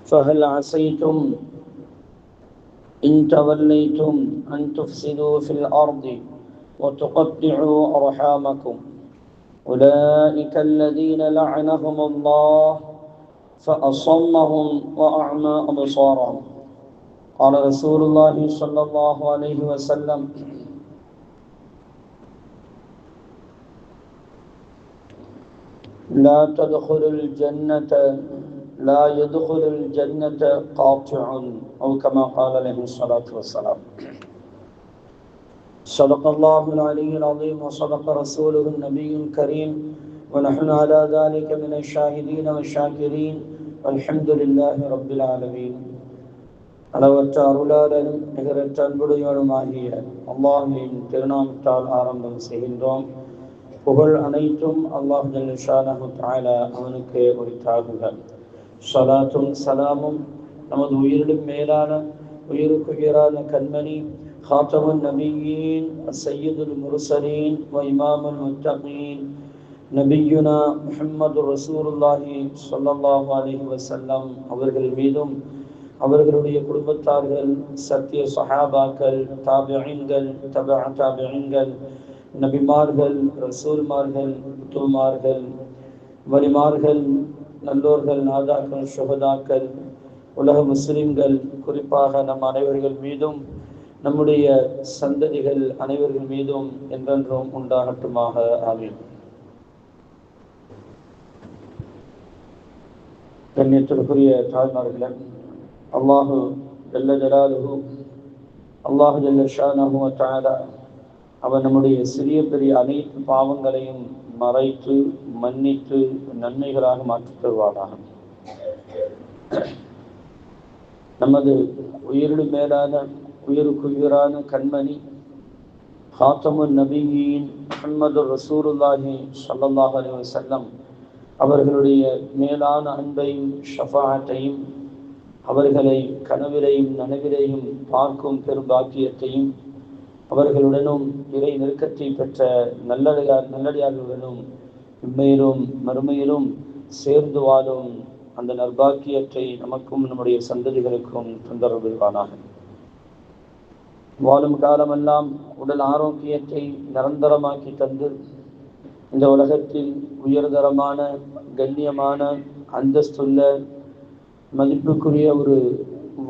فهل عسيتم إن توليتم أن تفسدوا في الأرض وتقطعوا أرحامكم أولئك الذين لعنهم الله فأصمهم وأعمى أبصارهم. قال رسول الله صلى الله عليه وسلم: لا يدخل الجنة قاطع، أو كما قال عليه الصلاة والسلام. صدق الله العلي العظيم وصدق رسوله النبي الكريم، ونحن على ذلك من الشاهدين والشاكرين، والحمد لله رب العالمين. அளவற்ற அருளாளரும் நிகரற்ற அன்புடையோருமாகிய அல்லாஹ்வின் திருநாமத்தால் ஆரம்பம் செய்கின்றோம். புகழ் அனைத்தும் அல்லாஹ் ஜல்ல ஷானஹு தஆலா அவனுக்கு உரித்தாகுக. ஸலாத்தும் சலாமும் நமது உயிரிலும் மேலான உயிருக்குயிரான கண்மணி ஹாத்தமுன் நபியீன் சய்யிதுல் முர்சலீன் வ இமாமுல் முத்தகீன் நபியுனா முஹம்மது ரசூலுல்லாஹி ஸல்லல்லாஹு அலைஹி வஸல்லம் அவர்கள் மீதும், அவர்களுடைய குடும்பத்தார்கள், சத்திய சஹாபாக்கள், தாபிஈன்கள், தபஅ தாபிஈன்கள், நபிமார்கள், ரசூல்மார்கள், குத்துமார்கள், வலிமார்கள், நல்லோர்கள், நாதாக்கள், ஷுஹதாக்கள், உலக முஸ்லிம்கள், குறிப்பாக நம் அனைவர்கள் மீதும், நம்முடைய சந்ததிகள் அனைவர்கள் மீதும் என்றென்றும் உண்டாகட்டுமாக. ஆமீன். கண்ணியத்திற்குரிய தாய்மார்களே, அல்லாஹு ஜல்ல ஜலாலுஹு, அல்லாஹு ஜல்ல ஷானஹு வ தஆலா அவன் நம்முடைய சிறிய பெரிய அனைத்து பாவங்களையும் மறைத்து மன்னித்து நன்மைகளாக மாற்றித் தருவானாக. நமது உயிரிலும் மேலான உயிருக்குயிரான கண்மணி ஹாத்தமுன் நபியீன் முஹம்மது ரசூலுல்லாஹி ஸல்லல்லாஹு அலைஹி வஸல்லம் அவர்களுடைய மேலான அன்பையும் ஷஃபாஅத்தையும், அவர்களை கனவிலையும் நனவிலையும் பார்க்கும் பெரும் பாக்கியத்தையும், அவர்களுடனும் இறை நெருக்கத்தை பெற்ற நல்லடியார்களுடனும் இம்மையிலும் மறுமையிலும் சேர்ந்து வாழும் அந்த நற்பாக்கியத்தை நமக்கும் நம்முடைய சந்ததிகளுக்கும் தந்தருள்வானாக. வாழும் காலமெல்லாம் உடல் ஆரோக்கியத்தை நிரந்தரமாக்கி தந்து இந்த உலகத்தில் உயர்தரமான கண்ணியமான அந்தஸ்துள்ள மதிப்புக்குரிய ஒரு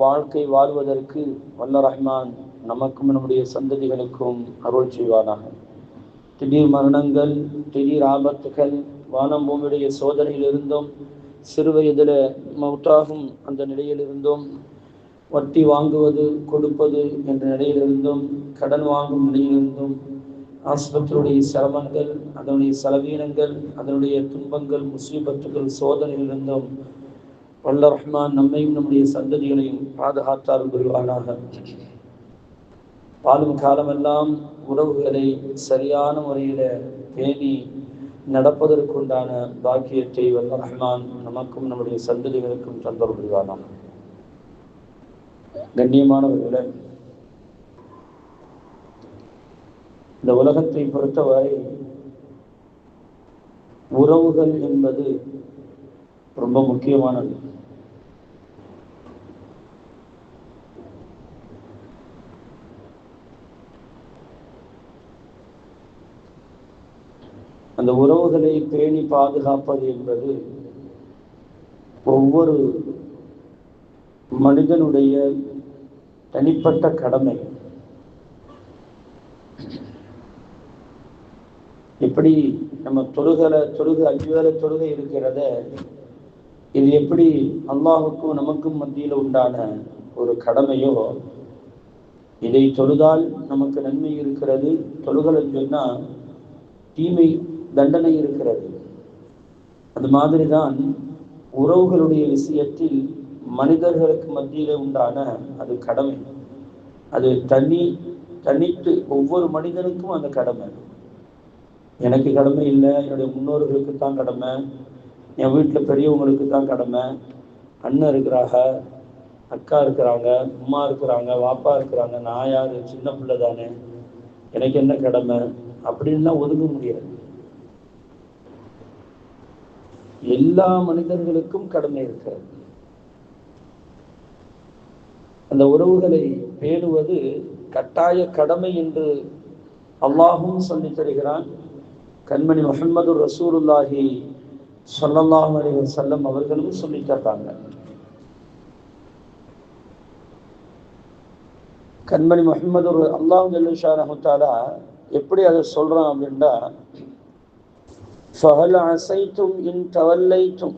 வாழ்க்கை வாழ்வதற்கு வல்ல ரஹ்மான் நமக்கும் நம்முடைய சந்ததிகளுக்கும் அருள் செய்வானாக. திடீர் மரணங்கள், திடீர் ஆபத்துகள், வானம் பூமியுடைய சோதனையிலிருந்தும், சிறு வயதில் மௌத்தாகும் அந்த நிலையிலிருந்தும், வட்டி வாங்குவது கொடுப்பது என்ற நிலையிலிருந்தும், கடன் வாங்கும் நிலையிலிருந்தும், ஆஸ்பத்திரியுடைய சிரமங்கள், அதனுடைய செலவீனங்கள், அதனுடைய துன்பங்கள், முசீபத்துகள், சோதனையிலிருந்தும் வல்ல ரஹ்மான் நம்மையும் நம்முடைய சந்ததிகளையும் பாதுகாத்தார் புரிவானாக. வாழும் காலமெல்லாம் உறவுகளை சரியான முறையில் பேணி நடப்பதற்குண்டான பாக்கியத்தை வல்ல ரஹ்மான் நமக்கும் நம்முடைய சந்ததிகளுக்கும் தந்தர் புரிவானாக. கண்ணியமானவர்களே, இந்த உலகத்தை பொறுத்தவரை உறவுகள் என்பது ரொம்ப முக்கியமானது. அந்த உறவுகளை பேணி பாதுகாப்பது என்பது ஒவ்வொரு மனிதனுடைய தனிப்பட்ட கடமை. எப்படி நம்ம தொழுகை 5 வேளை தொழுகை இருக்கிறத, இது எப்படி அல்லாஹுக்கும் நமக்கும் மத்தியில் உண்டான ஒரு கடமையோ, இதை தொழுதால் நமக்கு நன்மை இருக்கிறது, தொழுகலை சொன்னா தீமை தண்டனை இருக்கிறது. அது மாதிரிதான் உறவுகளுடைய விஷயத்தில் மனிதர்களுக்கு மத்தியில் உண்டான அது கடமை. அது தனித்து ஒவ்வொரு மனிதனுக்கும் அந்த கடமை. எனக்கு கடமை இல்லை, என்னுடைய முன்னோர்களுக்கு தான் கடமை, என் வீட்டில் பெரியவங்களுக்கு தான் கடமை, அண்ணன் இருக்கிறாங்க, அக்கா இருக்கிறாங்க, அம்மா இருக்கிறாங்க, வாப்பா இருக்கிறாங்க, நான் யார், சின்ன பிள்ளை தானே, எனக்கு என்ன கடமை அப்படின்லாம் ஒதுங்க முடியாது. எல்லா மனிதர்களுக்கும் கடமை இருக்கிறது. அந்த உறவுகளை பேணுவது கட்டாய கடமை என்று அல்லாஹும் சொல்லி தருகிறான். கண்மணி முஹம்மது ரசூலுல்லாஹி ஸல்லல்லாஹு அலைஹி வஸல்லம் அவர்களும் சொல்லி தர்றாங்க. கண்மணி முஹம்மது அல்லாஹ் ஜல்ல ஷானஹு தஆலா எப்படி அதை சொல்றான் அப்படின்னா, ஃபஹல் அஸைதும் இன் தவல்லைதும்,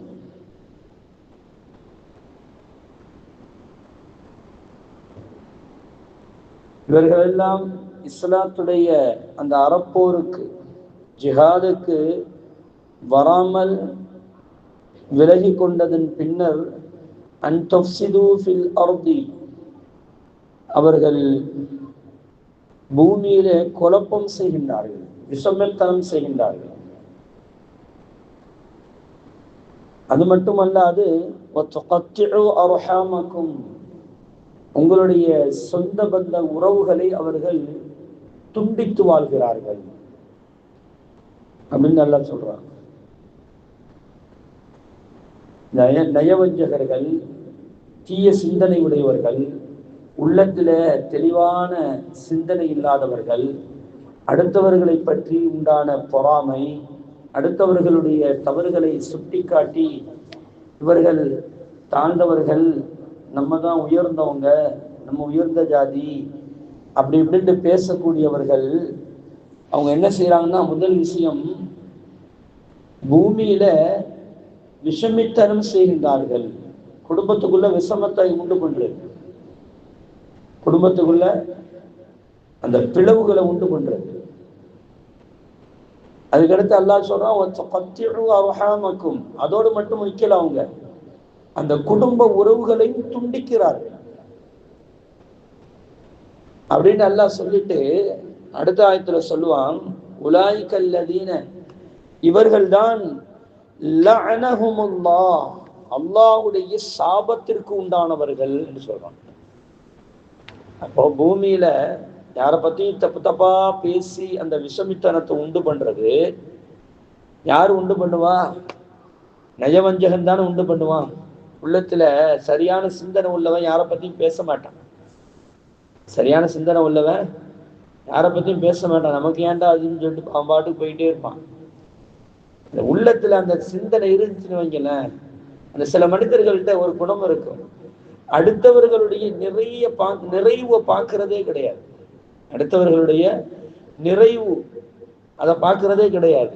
இவர்களெல்லாம் இஸ்லாத்துடைய அந்த அறப்போருக்கு ஜிஹாதுக்கு வராமல் விலகி கொண்டதன் பின்னர் அன் தஃப்ஸிது ஃபில் அர்தி, அவர்கள் பூமியிலே குழப்பம் செய்கின்றார்கள், விஷமத்தனம் செய்கின்றார்கள். அது மட்டுமல்லாது வத்துகத்திஉ அர்ஹாமக்கும், உங்களுடைய சொந்த பந்த உறவுகளை அவர்கள் துண்டித்து வாழ்கிறார்கள் அப்படின்னு நல்லா சொல்றாங்க. நயவஞ்சகர்கள், தீய சிந்தனை உடையவர்கள், உள்ளத்தில தெளிவான சிந்தனை இல்லாதவர்கள், அடுத்தவர்களை பற்றி உண்டான பொறாமை, அடுத்தவர்களுடைய தவறுகளை சுட்டி காட்டி இவர்கள் தாழ்ந்தவர்கள், நம்ம தான் உயர்ந்தவங்க, நம்ம உயர்ந்த ஜாதி அப்படி இப்படின்னு பேசக்கூடியவர்கள், அவங்க என்ன செய்யறாங்கன்னா, முதல் விஷயம் பூமியில விஷமித்தனம் செய்கின்றார்கள். குடும்பத்துக்குள்ள விஷமத்தை உண்டு பண்றது, குடும்பத்துக்குள்ள அந்த பிளவுகளை உண்டு பண்றது. அதுக்கடுத்து அல்லாஹ் சொல்றான், அதோடு மட்டும் வைக்கல, அவங்க அந்த குடும்ப உறவுகளையும் துண்டிக்கிறார்கள் அப்படின்னு அல்லாஹ் சொல்லிட்டு அடுத்த ஆயத்துல சொல்லுவான், உலாயிகல்லதீன, இவர்கள்தான் லஅனஹுமுல்லாஹ், அல்லாஹ்வுடைய சாபத்திற்கு உண்டானவர்கள் என்று சொல்றான். அப்போ பூமியில யாரை பத்தியும் தப்பு தப்பா பேசி அந்த விஷமித்தனத்தை உண்டு பண்றது யாரு உண்டு பண்ணுவா? நயவஞ்சகன் தானே உண்டு பண்ணுவான். உள்ளத்துல சரியான சிந்தனை உள்ளவன் யாரை பத்தியும் பேச மாட்டான். சரியான சிந்தனை உள்ளவன் யாரை பத்தியும் பேச மாட்டான். நமக்கு ஏன்டா அதுன்னு சொல்லிட்டு அவன் பாட்டுக்கு போயிட்டே இருப்பான். இந்த உள்ளத்துல அந்த சிந்தனை இருந்துச்சுன்னு வைங்கல, அந்த சில மனிதர்கள்ட்ட ஒரு குணம் இருக்கும், அடுத்தவர்களுடைய நிறைவை பார்க்கிறதே கிடையாது. அடுத்தவர்களுடைய நிறைவு அதை பார்க்கிறதே கிடையாது.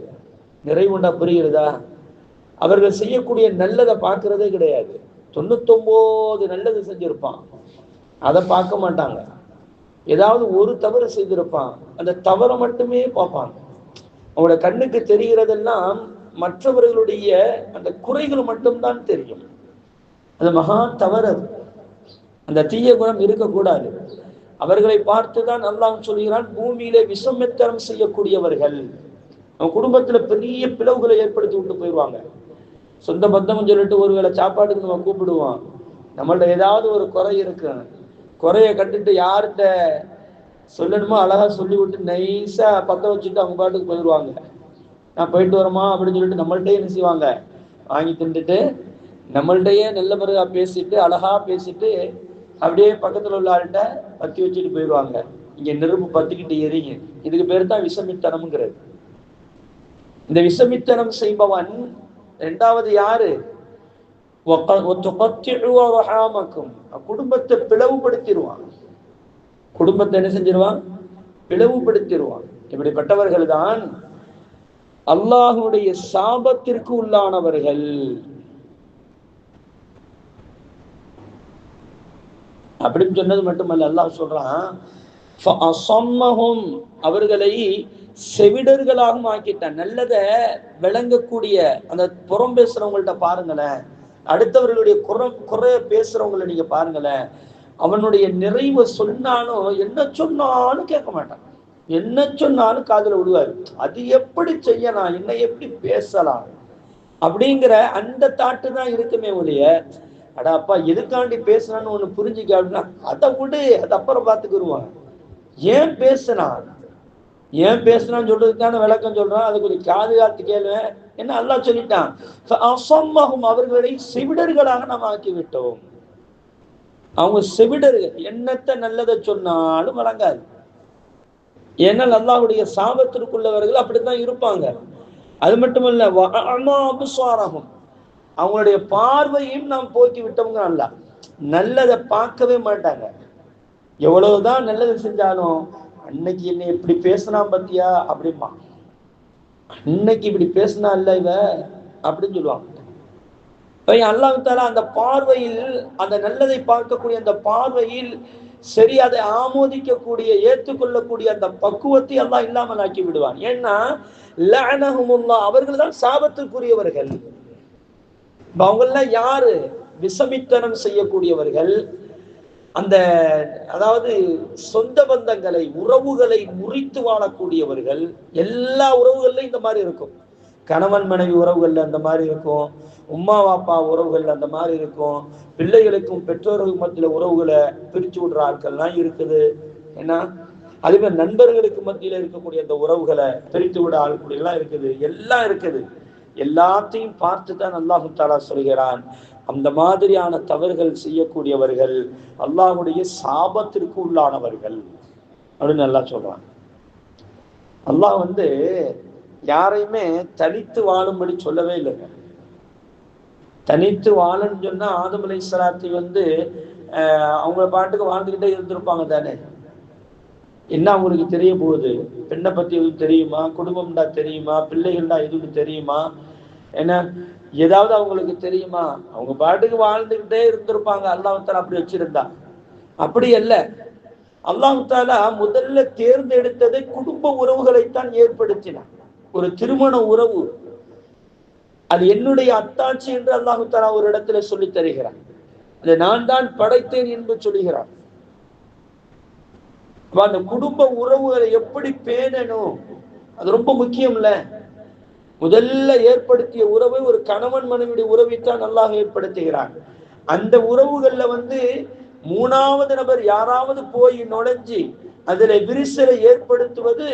நிறைவுண்டா புரிகிறதா? அவர்கள் செய்யக்கூடிய நல்லதை பார்க்கிறதே கிடையாது. 99 நல்லது செஞ்சிருப்பான், அதை பார்க்க மாட்டாங்க. ஏதாவது ஒரு தவறு செய்திருப்பான், அந்த தவறை மட்டுமே பார்ப்பாங்க. அவங்களோட கண்ணுக்கு தெரிகிறதெல்லாம் மற்றவர்களுடைய அந்த குறைகள் மட்டும்தான் தெரியும். அது மகா தவறு. அந்த தீய குணம் இருக்கக்கூடாது. அவர்களை பார்த்துதான் அல்லாஹ் சொல்கிறான், பூமியிலே விஷமத்தனம் செய்யக்கூடியவர்கள். அவன் குடும்பத்துல பெரிய பிளவுகளை ஏற்படுத்தி விட்டு போயிடுவாங்க. சொந்த பந்தம் சொல்லிட்டு ஒருவேளை சாப்பாட்டுக்கு நம்ம கூப்பிடுவோம், நம்மள்ட்ட ஏதாவது ஒரு குறை இருக்கு, குறைய கண்டுட்டு யார்கிட்ட சொல்லணுமோ அழகா சொல்லி விட்டு நைஸா பத்த வச்சுட்டு அவங்க பாட்டுக்கு போயிடுவாங்க. நான் போயிட்டு வரமா அப்படின்னு சொல்லிட்டு நம்மள்கிட்டயே என்ன செய்வாங்க, வாங்கி தின்னுட்டு நம்மள்கிட்டயே நல்ல முறையா பேசிட்டு அழகா பேசிட்டு அப்படியே பக்கத்துல உள்ள ஆள்கிட்ட பத்தி வச்சுட்டு போயிடுவாங்க. இங்க நெருப்பு பத்திக்கிட்டு எரிங்க. இதுக்கு பேர் தான் விஷமித்தனம்ங்கிறது. இந்த விஷமித்தனம் செய்பவன் இரண்டாவது யாரு? குடும்பத்தை பிளவுபடுத்திடுவான். குடும்பத்தை என்ன செஞ்சிருவான்? பிளவுபடுத்திடுவான். இப்படிப்பட்டவர்கள் தான் அல்லாஹ்வுடைய சாபத்திற்கு உள்ளானவர்கள் அப்படின்னு சொன்னது மட்டுமல்ல, அல்லாஹ் சொல்றான், அவர்களை செவிடர்களாகவும் ஆக்கிட்டான். நல்லதை விளங்கக்கூடிய அந்த புறம் பேசுறவங்கள்ட்ட பாருங்களேன், அடுத்தவர்களுடைய குறைய பேசுறவங்களை நீங்க பாருங்களேன், அவனுடைய நிறைவை சொன்னாலும் என்ன சொன்னாலும் கேட்க மாட்டான், என்ன சொன்னாலும் காதுல விடுவாரு. அது எப்படி செய்யலாம், என்ன எப்படி பேசலாம் அப்படிங்கிற அந்த தாட்டு தான் இருக்குமே ஒழிய, அடா அப்பா எதுக்காண்டி பேசுனான்னு ஒண்ணு புரிஞ்சுக்க அப்படின்னா அதை விடு, அது அப்புறம் பார்த்துக்கிடுவான். ஏன் பேசுனான்னு சொல்றதுக்கான விளக்கம் சொல்றான். அது கொஞ்சம் காது காத்து கேளுவேன். என்ன அல்லாஹ் சொல்லிட்டான், அவர்களை செவிடர்களாக நாம் ஆக்கி விட்டோம். அவங்க செவிடர்கள், என்னத்த நல்லதை சொன்னாலும் வழங்காது. ஏன்னால் அல்லாஹ்வுடைய சாபத்திற்குள்ளவர்கள் அப்படித்தான் இருப்பாங்க. அது மட்டுமல்ல, அபுஸ்வாரஹும், அவங்களுடைய பார்வையும் நாம் போக்கி விட்டவங்க. அல்ல, நல்லதை பார்க்கவே மாட்டாங்க. எவ்வளவுதான் நல்லது செஞ்சாலும், அன்னைக்கு என்னை இப்படி பேசினா பத்தியா அப்படிமா, அன்னைக்கு இப்படி பேசினா இல்ல இவ அப்படின்னு சொல்லுவாங்க. அல்லாஹ் தஆலா அந்த பார்வையில், அந்த நல்லதை பார்க்கக்கூடிய அந்த பார்வையில் சரி அதை ஆமோதிக்கக்கூடிய, ஏற்றுக்கொள்ளக்கூடிய அந்த பக்குவத்தை அல்லாஹ் இல்லாமல் ஆக்கி விடுவான். ஏன்னா லஅனஹுமுல்லாஹ், அவர்கள் தான் சாபத்துக்குரியவர்கள். அவங்கெல்லாம் யாரு? விஷமித்தனம் செய்யக்கூடியவர்கள். அந்த அதாவது சொந்த பந்தங்களை, உறவுகளை முறித்து வாழக்கூடியவர்கள். எல்லா உறவுகள்ல இந்த மாதிரி இருக்கும். கணவன் மனைவி உறவுகள்ல அந்த மாதிரி இருக்கும், உம்மா வாப்பா உறவுகள்ல அந்த மாதிரி இருக்கும், பிள்ளைகளுக்கும் பெற்றோர்களுக்கும் மத்தியில உறவுகளை பிரிச்சு விடுற ஆட்கள்லாம் இருக்குது. ஏன்னா அதுவே நண்பர்களுக்கு மத்தியில இருக்கக்கூடிய அந்த உறவுகளை பிரித்து விட ஆட்கள் எல்லாம் இருக்குது, எல்லாம் இருக்குது. எல்லாத்தையும் பார்த்து தான் அல்லாஹ் தஆலா சொல்கிறான், அந்த மாதிரியான தவறுகள் செய்யக்கூடியவர்கள் அல்லாஹ்வுடைய சாபத்திற்கு உள்ளானவர்கள் அப்படின்னு நல்லா சொல்றான். அல்லாஹ் யாரையுமே தனித்து வாழும்படி சொல்லவே இல்லைங்க. தனித்து வாழன்னு சொன்னா ஆதம் அலைஹிஸ்ஸலாத்தை அவங்க பாட்டுக்கு வாழ்ந்துகிட்டே இருந்திருப்பாங்க தானே. என்ன அவங்களுக்கு தெரிய போகுது? பெண்ணை பத்தி எதுவும் தெரியுமா? குடும்பம்டா தெரியுமா? பிள்ளைகள்டா எதுவும் தெரியுமா? ஏன்னா ஏதாவது அவங்களுக்கு தெரியுமா? அவங்க பாட்டுக்கு வாழ்ந்துகிட்டே இருந்திருப்பாங்க. அல்லாஹ் தஆலா அப்படி வச்சிருந்தா. அப்படி அல்ல. அல்லாஹ் தஆலா முதல்ல தேர்ந்தெடுத்தது குடும்ப உறவுகளைத்தான் ஏற்படுத்தினார். ஒரு திருமண உறவு, அது என்னுடைய அத்தாட்சி என்று அல்லாஹ் தஆலா ஒரு இடத்துல சொல்லி தருகிறார். அதை நான் தான் படைத்தேன் என்று சொல்லுகிறார். அந்த குடும்ப உறவுகளை எப்படி பேணணும், அது ரொம்ப முக்கியம்ல. முதல்ல ஏற்படுத்திய உறவை ஒரு கணவன் மனைவியுடைய உறவைத்தான் அல்லாஹ் ஏற்படுத்துகிறான். அந்த உறவுகள்ல மூணாவது நபர் யாராவது போய் நுழைஞ்சி அதுல விரிசலை ஏற்படுத்துவது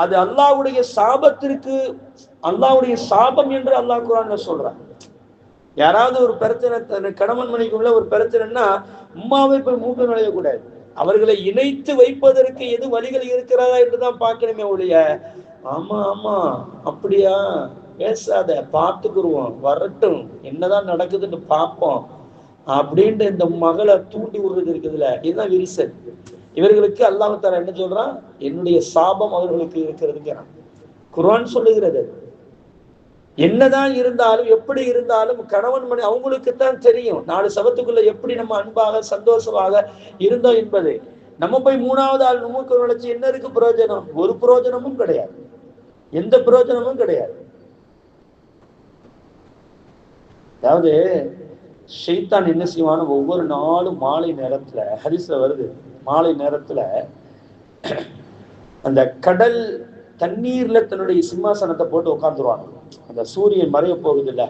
அது அல்லாஹ்வுடைய சாபத்திற்கு, அல்லாஹ்வுடைய சாபம் என்று அல்லாஹ் குர்ஆன்ல சொல்றான். யாராவது ஒரு பிரச்சனை, கணவன் மனைவிக்குள்ள ஒரு பிரச்சனைன்னா உம்மாவை போய் மூக்க நுழையக்கூடாது. அவர்களை இணைத்து வைப்பதற்கு எது வழிகள் இருக்கிறதா என்றுதான் பார்க்கணுமே ஒழிய, ஆமா ஆமா அப்படியா பேசாத, பார்த்துக்குருவோம், வரட்டும், என்னதான் நடக்குதுன்னு பார்ப்போம் அப்படின்ட்டு இந்த மகளை தூண்டி விடுறது இருக்குதுல்ல, இதுதான் விரிசல். இவர்களுக்கு அல்லாஹ் தஆலா என்ன சொல்றான்? என்னுடைய சாபம் அவர்களுக்கு இருக்கிறதுங்கிறான். குர்ஆன் சொல்லுகிறது. என்னதான் இருந்தாலும், எப்படி இருந்தாலும் கணவன் மனைவி அவங்களுக்குத்தான் தெரியும், 4 சபத்துக்குள்ள எப்படி நம்ம அன்பாக சந்தோஷமாக இருந்தோம் என்பது. நம்ம போய் மூணாவது ஆள் மூக்க நுழைச்சு என்ன இருக்கு பிரயோஜனம்? ஒரு பிரயோஜனமும் கிடையாது, எந்த பிரயோஜனமும் கிடையாது. அதாவது ஷைத்தான் என்ன செய்வான, ஒவ்வொரு நாளும் மாலை நேரத்துல, ஹதீஸ்ல வருது, மாலை நேரத்துல அந்த கடல் தண்ணீர்ல தன்னுடைய சிம்மாசனத்தை போட்டு உட்காந்துருவாங்க. அந்த சூரியன் மறைய போகுது இல்ல,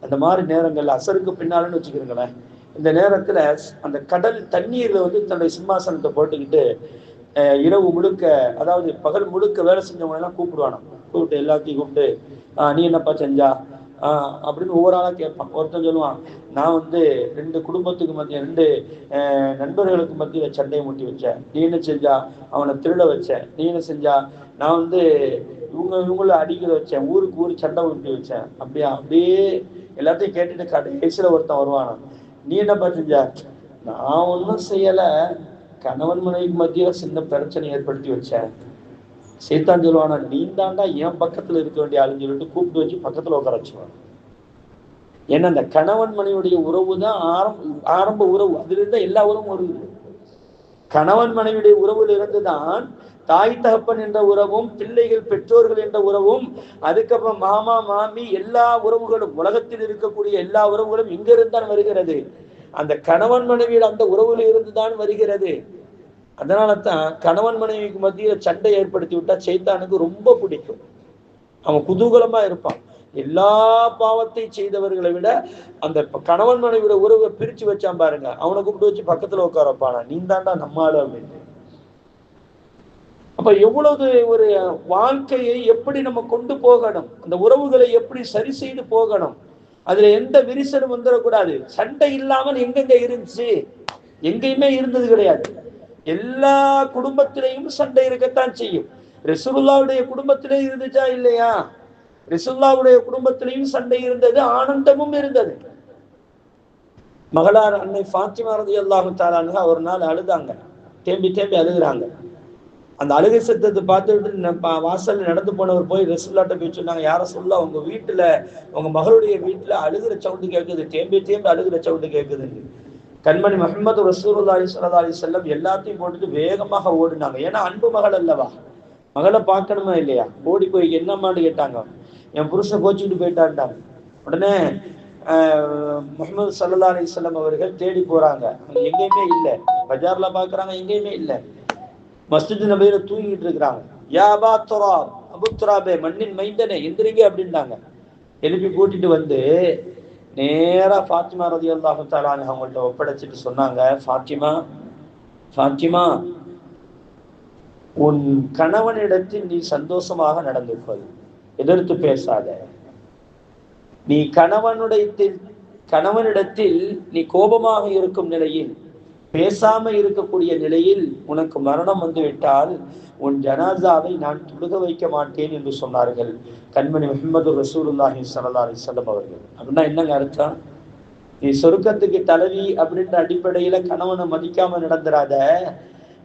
அந்த மாதிரி நேரங்கள்ல அசருக்கு பின்னாலன்னு வச்சுக்கிறீங்களேன், இந்த நேரத்துல அந்த கடல் தண்ணீர்ல தன்னுடைய சிம்மாசனத்தை போட்டுக்கிட்டு இரவு முழுக்க, அதாவது பகல் முழுக்க வேலை செஞ்சவங்க எல்லாம் கூப்பிடுவானோ, கூப்பிட்டு எல்லாத்தையும் கூப்பிட்டு நீ என்னப்பா செஞ்சா அப்படின்னு ஒவ்வொரு ஆளா கேட்பான். ஒருத்தன் சொல்லுவான், நான் 2 குடும்பத்துக்கு மத்திய 2 நண்பர்களுக்கு மத்தியில சண்டையை மூட்டி வச்சேன். நீ என்ன செஞ்சா? அவனை திருட வச்சேன். நீ என்ன செஞ்சா? நான் இவங்கள அடிக்கிற வச்சேன், ஊருக்கு ஊர் சண்டை ஊட்டி வச்சேன். அப்படியே எல்லாத்தையும் கேட்டுட்டு கடைசியில ஒருத்தன் வருவானா, நீ என்னப்பா செஞ்சா? நான் ஒன்றும் செய்யல, கணவன் மனைவிக்கு மத்தியில சின்ன பிரச்சனை ஏற்படுத்தி வச்சேன். சைத்தான் சொல்லுவானா, நீ தாண்டா என் பக்கத்துல இருக்க வேண்டிய ஆளுன்னு சொல்லிட்டு கூப்பிட்டு வச்சு பக்கத்துல உட்கார வச்சுவான். ஏன்னா அந்த கணவன் மனைவியுடைய உறவு தான் ஆரம்ப உறவு. அதுல இருந்தா எல்லா உறவும் வருது. கணவன் மனைவியுடைய உறவுல இருந்துதான் தாய் தகப்பன் என்ற உறவும், பிள்ளைகள் பெற்றோர்கள் என்ற உறவும், அதுக்கப்புறம் மாமா மாமி, எல்லா உறவுகளும், உலகத்தில் இருக்கக்கூடிய எல்லா உறவுகளும் இங்க இருந்தான் வருகிறது. அந்த கணவன் மனைவியில் அந்த உறவுல இருந்துதான் வருகிறது. அதனால தான் கணவன் மனைவிக்கு மத்தியில சண்டை ஏற்படுத்தி விட்டா சைத்தானுக்கு ரொம்ப பிடிக்கும். அவன் குதூகலமா இருப்பான். எல்லா பாவத்தை செய்தவர்களை விட அந்த கணவன் மனைவியோட உறவை பிரிச்சு வச்சான் பாருங்க, அவனை கூப்பிட்டு வச்சு பக்கத்துல உட்கார வைப்பானா, நீ தாண்டா நம்மாளு அப்படின்னு. அப்ப எவ்வளவு ஒரு வாழ்க்கையை எப்படி நம்ம கொண்டு போகணும், அந்த உறவுகளை எப்படி சரி செய்து போகணும், அதுல எந்த விரிசலும் வந்துடக்கூடாது. சண்டை இல்லாமல் எங்கெங்க இருந்துச்சு? எங்கேயுமே இருந்தது கிடையாது. எல்லா குடும்பத்திலையும் சண்டை இருக்கத்தான் செய்யும். ரசூலுல்லாஹ்வுடைய குடும்பத்திலே இருந்துச்சா இல்லையா? ரசூலுல்லாஹ்வுடைய குடும்பத்திலையும் சண்டை இருந்தது, ஆனந்தமும் இருந்தது. மகளார் அன்னை ஃபாத்திமா ரலியல்லாஹு தஆலா அன்ஹா ஒரு நாள் அழுதாங்க, தேம்பி தேம்பி அழுகுறாங்க. அந்த அழுகை சத்தத்தை பார்த்துட்டு வாசல்ல நடந்து போனவர் போய் ரசூலுல்லாஹ்ட்ட போய் சொன்னாங்க, யா ரசூலுல்லாஹ், உங்க வீட்டுல, உங்க மகளுடைய வீட்டுல அழுகிற சவுண்டு கேட்குது, தேம்பி தேம்பி அழுகிற சவுண்டு கேட்குதுன்னு. கண்மணி முஹம்மது ரசூலுல்லாஹி ஸல்லல்லாஹு அலைஹி வஸல்லம் எல்லாத்தையும் போட்டுட்டு வேகமாக ஓடினாங்க. ஏன்னா அன்பு மகள் அல்லவா, மகளை பார்க்கணுமா இல்லையா? ஓடி போய் என்னம்மான்னு கேட்டாங்க. என் புருஷன் கோச்சிக்கிட்டு போயிட்டான்ட்டாங்க. உடனே முஹம்மது ஸல்லல்லாஹு அலைஹி வஸல்லம் அவர்கள் தேடி போறாங்க, எங்கேயுமே இல்லை. பஜார்ல பாக்குறாங்க, எங்கேயுமே இல்லை. மஸ்ஜித் நபியில தூங்கிட்டு இருக்கிறாங்க. யா அபா துராப், அபு துராபே, மண்ணின் மைந்தனே, எந்திரிங்க அப்படின்ட்டாங்க. எழுப்பி கூட்டிட்டு வந்து நேரா ஃபாத்திமா ரலியல்லாஹு தஆலா அன்ஹா அவங்கள்ட்ட ஒப்படைச்சிட்டு சொன்னாங்க, ஃபாத்திமா, ஃபாத்திமா, உன் கணவனிடத்தில் நீ சந்தோஷமாக நடந்து கொள், எதிர்த்து பேசாத. நீ கணவனிடத்தில் நீ கோபமாக இருக்கும் நிலையில், பேசாம இருக்கக்கூடிய நிலையில் உனக்கு மரணம் வந்து விட்டால் உன் ஜனாசாவை நான் தொழுக வைக்க மாட்டேன் என்று சொன்னார்கள் கண்மணி முஹம்மது ரசூலுல்லாஹி ஸல்லல்லாஹு அலைஹி வஸல்லம் அவர்கள். அப்படின்னா என்னங்க அர்த்தம்? நீ சொர்க்கத்துக்கு தலைவி அப்படின்ற அடிப்படையில கணவனை மதிக்காம நடந்துராத.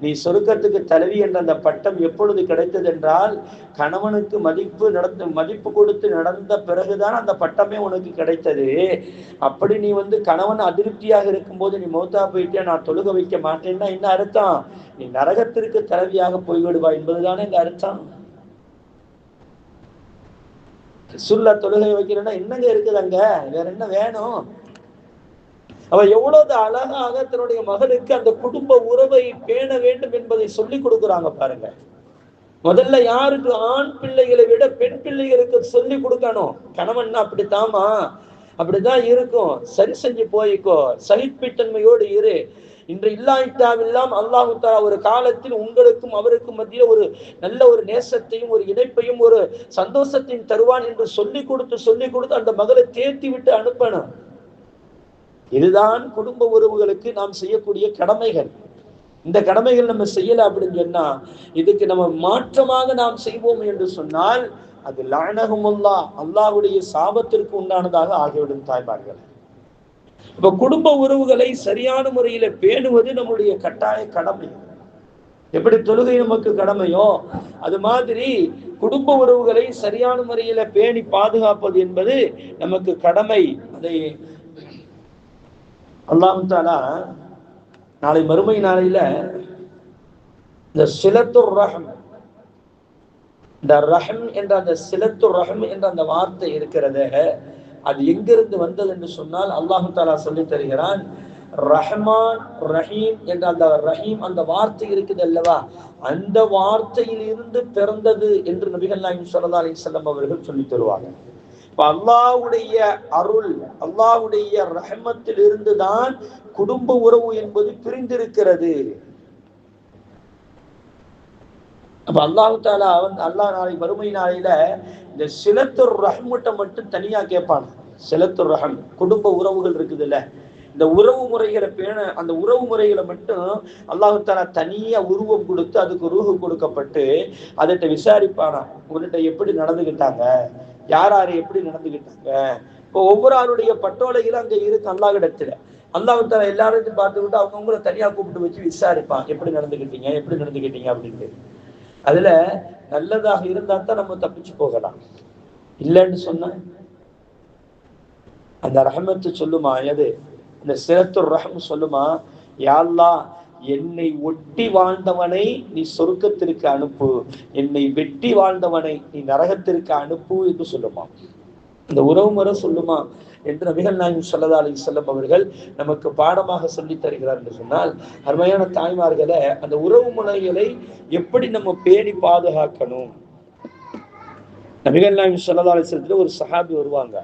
நீ சொர்க்கத்துக்கு தலைவி என்ற அந்த பட்டம் எப்பொழுது கிடைத்தது என்றால், கணவனுக்கு மதிப்பு கொடுத்து நடந்த பிறகுதான் அந்த பட்டமே உனக்கு கிடைத்தது. அப்படி நீ கணவன் அதிருப்தியாக இருக்கும்போது நீ மௌத்தா போயிட்டே நான் தொழுக வைக்க மாட்டேன்னா என்ன அர்த்தம்? நீ நரகத்திற்கு தலைவியாக போய்விடுவா என்பதுதானே இந்த அர்த்தம். சுல்லா தொழுகை வைக்கிறேன்னா என்னங்க இருக்குது அங்க, வேற என்ன வேணும்? அவ எவ்வளவு அழகாக தன்னுடைய மகனுக்கு அந்த குடும்ப உறவை பேண வேண்டும் என்பதை சொல்லி கொடுக்குறாங்க பாருங்க. முதல்ல யாருக்கு? ஆண் பிள்ளைகளை விட பெண் பிள்ளைகளுக்கு சொல்லி கொடுக்கணும். கணவன் அப்படித்தாமா, அப்படிதான் இருக்கும், சரி செஞ்சு போய்க்கோ, சகிப்புத்தன்மையோடு இரு. இன்று இல்லாவிட்டாவெல்லாம் அல்லாஹ் தஆலா ஒரு காலத்தில் உங்களுக்கும் அவருக்கும் மத்தியில் ஒரு நல்ல ஒரு நேசத்தையும் ஒரு இணைப்பையும் ஒரு சந்தோஷத்தையும் தருவான் என்று சொல்லி கொடுத்து அந்த மகளை தேர்த்தி விட்டு அனுப்பணும். இதுதான் குடும்ப உறவுகளுக்கு நாம் செய்யக்கூடிய கடமைகள். இந்த கடமைகள் நம்ம செய்யல அப்படின்னு சொன்னா, இதுக்கு நம்ம மாற்றமாக நாம் செய்வோம் என்று சொன்னால் அது லஅனஹுமுல்லாஹ், அல்லாஹ்வுடைய சாபத்திற்கு உண்டானதாக ஆகிவிடும் தாய்மார்கள். இப்ப குடும்ப உறவுகளை சரியான முறையில பேணுவது நம்முடைய கட்டாய கடமை. எப்படி தொழுகை நமக்கு கடமையோ அது மாதிரி குடும்ப உறவுகளை சரியான முறையில பேணி பாதுகாப்பது என்பது நமக்கு கடமை. அதை அல்லாஹ் தஆலா நாளை மறுமை நாளையில இந்த சிலத்துர் ரஹம், இந்த ரஹம் என்ற அந்த சிலத்துர் ரஹம் என்ற அந்த வார்த்தை இருக்கிறத, அது எங்கிருந்து வந்தது என்று சொன்னால் அல்லாஹ் தஆலா சொல்லி தருகிறான். ரஹ்மான் ரஹீம் என்ற அந்த ரஹீம் அந்த வார்த்தை இருக்குது அல்லவா, அந்த வார்த்தையில் இருந்து பிறந்தது என்று நபிகள் நாயகம் ஸல்லல்லாஹு அலைஹி வஸல்லம் அவர்கள் சொல்லி தருவாங்க. அல்லாஹ்வுடைய அருள், அல்லாஹ்வுடைய ரஹமத்தில் இருந்துதான் குடும்ப உறவு என்பது பிரிந்திருக்கிறது. அப்ப அல்லாஹ் தஆலா அல்லாஹ் நாளை வறுமை நாளையில இந்த சிலத்துர் ரஹ்மத்தை மட்டும் தனியா கேட்பான். சிலத்துர் ரஹம், குடும்ப உறவுகள் இருக்குது இல்ல, இந்த உறவு முறைகளை பேண, அந்த உறவு முறைகளை மட்டும் அல்லாஹ் தஆலா தனியா உருவம் கொடுத்து அதுக்கு ரூஹு கொடுக்கப்பட்டு அதட்ட விசாரிப்பானா, உன்கிட்ட எப்படி நடந்துகிட்டாங்க, யார் எப்படி நடந்துகிட்டாங்க. இப்போ ஒவ்வொரு ஆளுடைய பட்டோலைகளும் அங்க இருக்கு அல்லாஹ்விடத்துல. அல்லாஹ் தஆலா எல்லாரையும் பார்த்துக்கிட்டு அவங்கவுங்கள தனியா கூப்பிட்டு வச்சு விசாரிப்பான், எப்படி நடந்துகிட்டீங்க அப்படின்ட்டு. அதுல நல்லதாக இருந்தா தான் நம்ம தப்பிச்சு போகலாம். இல்லைன்னு சொன்ன அந்த ரஹமத்து சொல்லுமா, எது இந்த சிலத்துர் ரஹம் சொல்லுமா, யா அல்லாஹ், என்னை ஒட்டி வாழ்ந்தவனை நீ சொர்க்கத்திற்கு அனுப்பு, என்னை வெட்டி வாழ்ந்தவனை நீ நரகத்திற்கு அனுப்பு என்று சொல்லுமா. இந்த உறவு முறை சொல்லுமா என்று நபிகள் நாயகம் ஸல்லல்லாஹு அலைஹி வஸல்லம் அவர்கள் நமக்கு பாடமாக சொல்லி தருகிறார் என்று சொன்னால், அருமையான தாய்மார்களை அந்த உறவு முறைகளை எப்படி நம்ம பேணி பாதுகாக்கணும். நபிகள் நாயகம் ஸல்லல்லாஹு அலைஹி வஸல்லம் ஒரு சஹாபி வருவாங்க.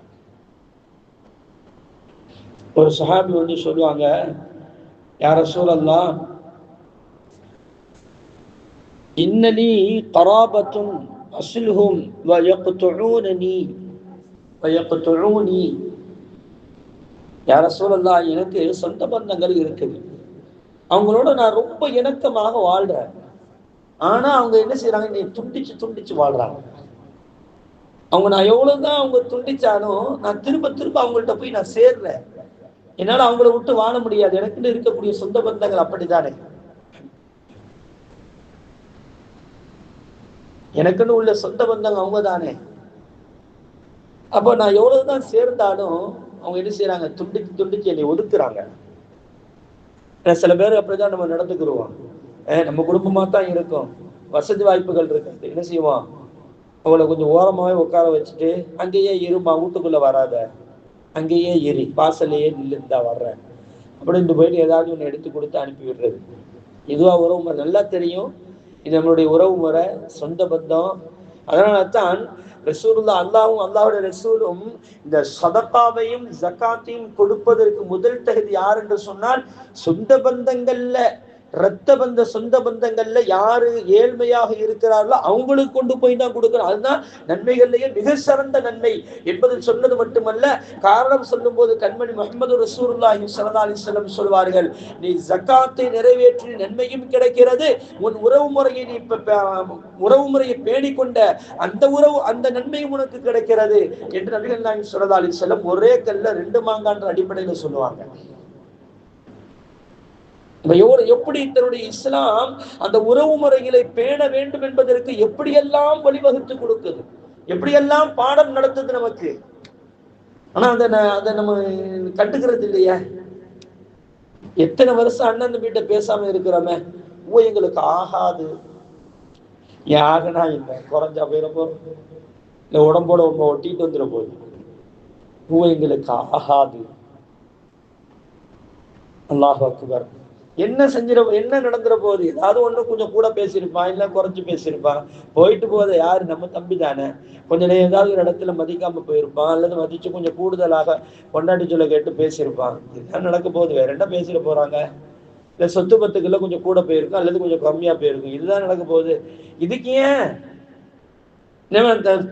ஒரு சஹாபி சொல்லுவாங்க, யா ரசூலல்லாஹ், இன்னனி கராபத்துன் அஸ்லுஹும் வ யக்துஊனனி வ யக்துஊனி. யா ரசூலல்லாஹ், எனக்கு சொந்த பந்தங்கள் இருக்குது, அவங்களோட நான் ரொம்ப இணக்கமாக வாழ்றேன். ஆனா அவங்க என்ன செய்யறாங்க, நீ துண்டிச்சு துண்டிச்சு வாழ்றாங்க. அவங்க நான் எவ்வளவுதான் அவங்க துண்டிச்சாலும் நான் திரும்ப திரும்ப அவங்கள்ட்ட போய் நான் சேர்றேன். என்னால அவங்கள விட்டு வாழ முடியாது. எனக்குன்னு இருக்கக்கூடிய சொந்த பந்தங்கள் அப்படித்தானே. எனக்குன்னு உள்ள சொந்த பந்தங்கள் அவங்க தானே. அப்ப நான் எவ்வளவுதான் சேர்ந்தாலும் அவங்க என்ன செய்யறாங்க, துண்டிச்சு துண்டிச்சு என்னை ஒதுக்குறாங்க. சில பேர் அப்படிதான் நம்ம நடந்துக்கிறோம். நம்ம குடும்பமா தான் இருக்கும், வசதி வாய்ப்புகள் இருக்கு, என்ன செய்வோம், அவளை கொஞ்சம் ஓரமாவே உட்கார வச்சுட்டு அங்கேயே இருமா, வீட்டுக்குள்ள வராத, அங்கேயே ஏறி வாசலையே நில்லுந்தா வர்றேன் அப்படின்னு போயிட்டு ஏதாவது ஒன்று எடுத்து கொடுத்து அனுப்பி விடுறது. இதுவா உறவு முறை? நல்லா தெரியும் இது நம்மளுடைய உறவு முறை, சொந்த பந்தம். அதனால்தான் ரசூலுல்லாஹ், அல்லாஹ்வும் அல்லாஹ்வுடைய ரசூலும் இந்த சதகாவையும் ஜகாத்தையும் கொடுப்பதற்கு முதல் தகுதி யார் என்று சொன்னால், சொந்த பந்தங்கள்ல, இரத்த பந்த சொந்த பந்தங்கள்ல யாரு ஏழ்மையாக இருக்கிறார்களோ அவங்களுக்கு கொண்டு போய் தான் கொடுக்கணும். அதுதான் நன்மைகள்லயே மிக சிறந்த நன்மை என்பது சொன்னது மட்டுமல்ல, காரணம் சொல்லும் போது கண்மணி முஹம்மது ரசூலுல்லாஹி ஸல்லல்லாஹு அலைஹி வஸல்லம் சொல்வார்கள், நீ ஜகாத்தை நிறைவேற்றி நன்மையும் கிடைக்கிறது, உன் உறவு முறையை நீ உறவு முறையை பேணிக்கொண்ட அந்த உறவு அந்த நன்மையும் உனக்கு கிடைக்கிறது என்று நபிகள் நாயகம் ஸல்லல்லாஹு அலைஹி வஸல்லம் ஒரே கல்ல ரெண்டு மாங்கான்ற அடிப்படையில் சொல்லுவாங்க. எப்படி தன்னுடைய இஸ்லாம் அந்த உறவு முறைகளை பேண வேண்டும் என்பதற்கு எப்படியெல்லாம் வழிவகுத்து கொடுக்குது, எப்படியெல்லாம் பாடம் நடத்துது நமக்கு. ஆனா அதை நம்ம கண்டுக்கிறது இல்லையா? எத்தனை வருஷம் அண்ணன் தம்பிகிட்ட பேசாம இருக்கிறோமே. எங்களுக்கு ஆகாது, யாருனா இல்லை, குறைஞ்சா போயிட போறோம், இல்ல உடம்போட ஒட்டிட்டு வந்துட போகுது, எங்களுக்கு ஆகாது. அல்லாஹ் அக்பர். என்ன என்ன நடந்துற போகுது? ஏதாவது ஒண்ணு கொஞ்சம் கூட பேசியிருப்பான், இல்ல குறைஞ்சு பேசியிருப்பான், போயிட்டு போகுது. யாரு? நம்ம தம்பி தானே. கொஞ்ச நேரம் ஏதாவது ஒரு இடத்துல மதிக்காம போயிருப்பான், அல்லது மதிச்சு கொஞ்சம் கூடுதலாக கொண்டாடி சொல்ல கேட்டு பேசியிருப்பான். இதுதான் நடக்க போகுது. வேற என்ன பேசிட போறாங்க? இல்ல சொத்து பத்துக்குள்ள கொஞ்சம் கூட போயிருக்கும், அல்லது கொஞ்சம் கம்மியா போயிருக்கும். இதுதான் நடக்க போகுது. இதுக்கு ஏன்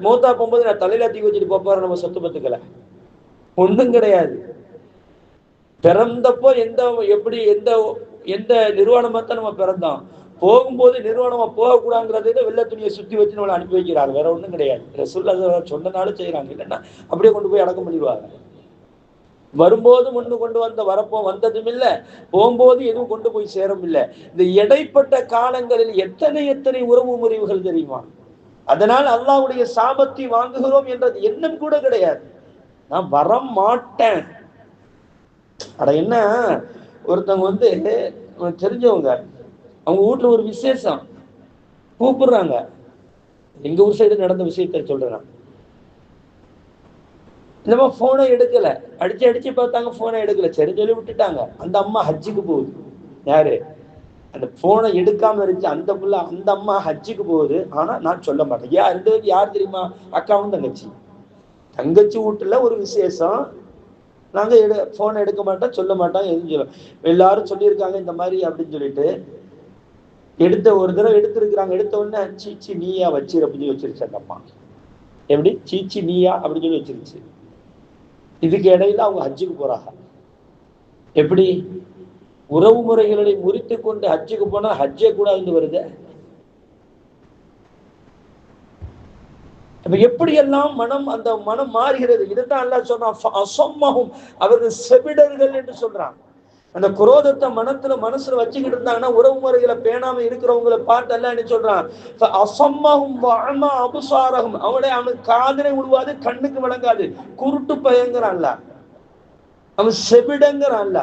மூத்தா போகும்போது நான் தலையில தூக்கி வச்சுட்டு போப்பாரு நம்ம சொத்து பத்துக்களை? ஒன்றும் கிடையாது. பிறந்தப்போ எப்படி எந்த நிறுவனமா தான் நம்ம பிறந்தோம், போகும்போது நிறுவனமா போகக்கூடாதுங்கிறத வெள்ளை துணியை சுத்தி வச்சு நம்மளை அனுப்பி வைக்கிறாங்க. வேற ஒண்ணும் கிடையாது. ரசூலுல்லாஹ் சொன்னனாலும் செய்யறாங்க, இல்லைன்னா அப்படியே கொண்டு போய் அடக்கம் பண்ணிடுவாங்க. வரும்போது முன்னு கொண்டு வந்ததும் இல்லை, போகும்போது எதுவும் கொண்டு போய் சேரும் இல்லை. இந்த இடைப்பட்ட காலங்களில் எத்தனை உறவு முறிவுகள் தெரியுமா? அதனால் அல்லாஹ்வுடைய சாபத்தை வாங்குகிறோம் என்றது எண்ணம் கூட கிடையாது. நான் வர மாட்டேன். அட என்ன, ஒருத்தவங்க தெரிஞ்சவங்க, அவங்க வீட்டுல ஒரு விசேஷம், கூப்பிடுறாங்க. எங்க ஊர் சைடு நடந்த விஷயத்த சொல்றேன். இந்த மாதிரி போனை எடுக்கல, அடிச்சு பார்த்தாங்க, போனை எடுக்கல, சரி சொல்லி விட்டுட்டாங்க. அந்த அம்மா ஹஜ்ஜுக்கு போகுது. யாரு? அந்த போனை எடுக்காம இருந்துச்சு அந்த புள்ள. அந்த அம்மா ஹஜ்ஜுக்கு போகுது. ஆனா நான் சொல்ல மாட்டேன். யார் தெரியுமா? அக்காவும் தங்கச்சி வீட்டுல ஒரு விசேஷம். நாங்க போனை எடுக்க மாட்டோம், சொல்ல மாட்டோம், எதுவும் சொல்ல. எல்லாரும் சொல்லியிருக்காங்க இந்த மாதிரி அப்படின்னு சொல்லிட்டு ஒரு தடவை எடுத்திருக்கிறாங்க. எடுத்த உடனே சீச்சி நீயா வச்சிரு அப்படின்னு வச்சிருச்சு அந்த அம்மா. எப்படி? சீச்சி நீயா அப்படின்னு சொல்லி வச்சிருச்சு. இதுக்கு இடையில அவங்க ஹஜ்ஜுக்கு போறாங்க. எப்படி? உறவு முறைகளை முறித்து கொண்டு ஹஜ்ஜுக்கு போனா ஹஜ்ஜே கூடாதுன்னு வருது. எப்படியெல்லாம் அந்த மனம் மாறுகிறது. இதுதான் அல்லாஹ் சொன்னான், அவர்கள் செவிடர்கள் என்று சொல்றான். அந்த குரோதத்தை மனசுல வச்சுக்கிட்டு இருந்தாங்கன்னா, உறவு முறைகளை பேணாம இருக்கிறவங்களை பார்த்து அல்லாஹ் என்ன சொல்றான், அவனுக்கு காதலை விடுவாது, கண்ணுக்கு விளங்காது, குருட்டு பயங்கரான்ல, அவன் செவிடங்கிறான்ல.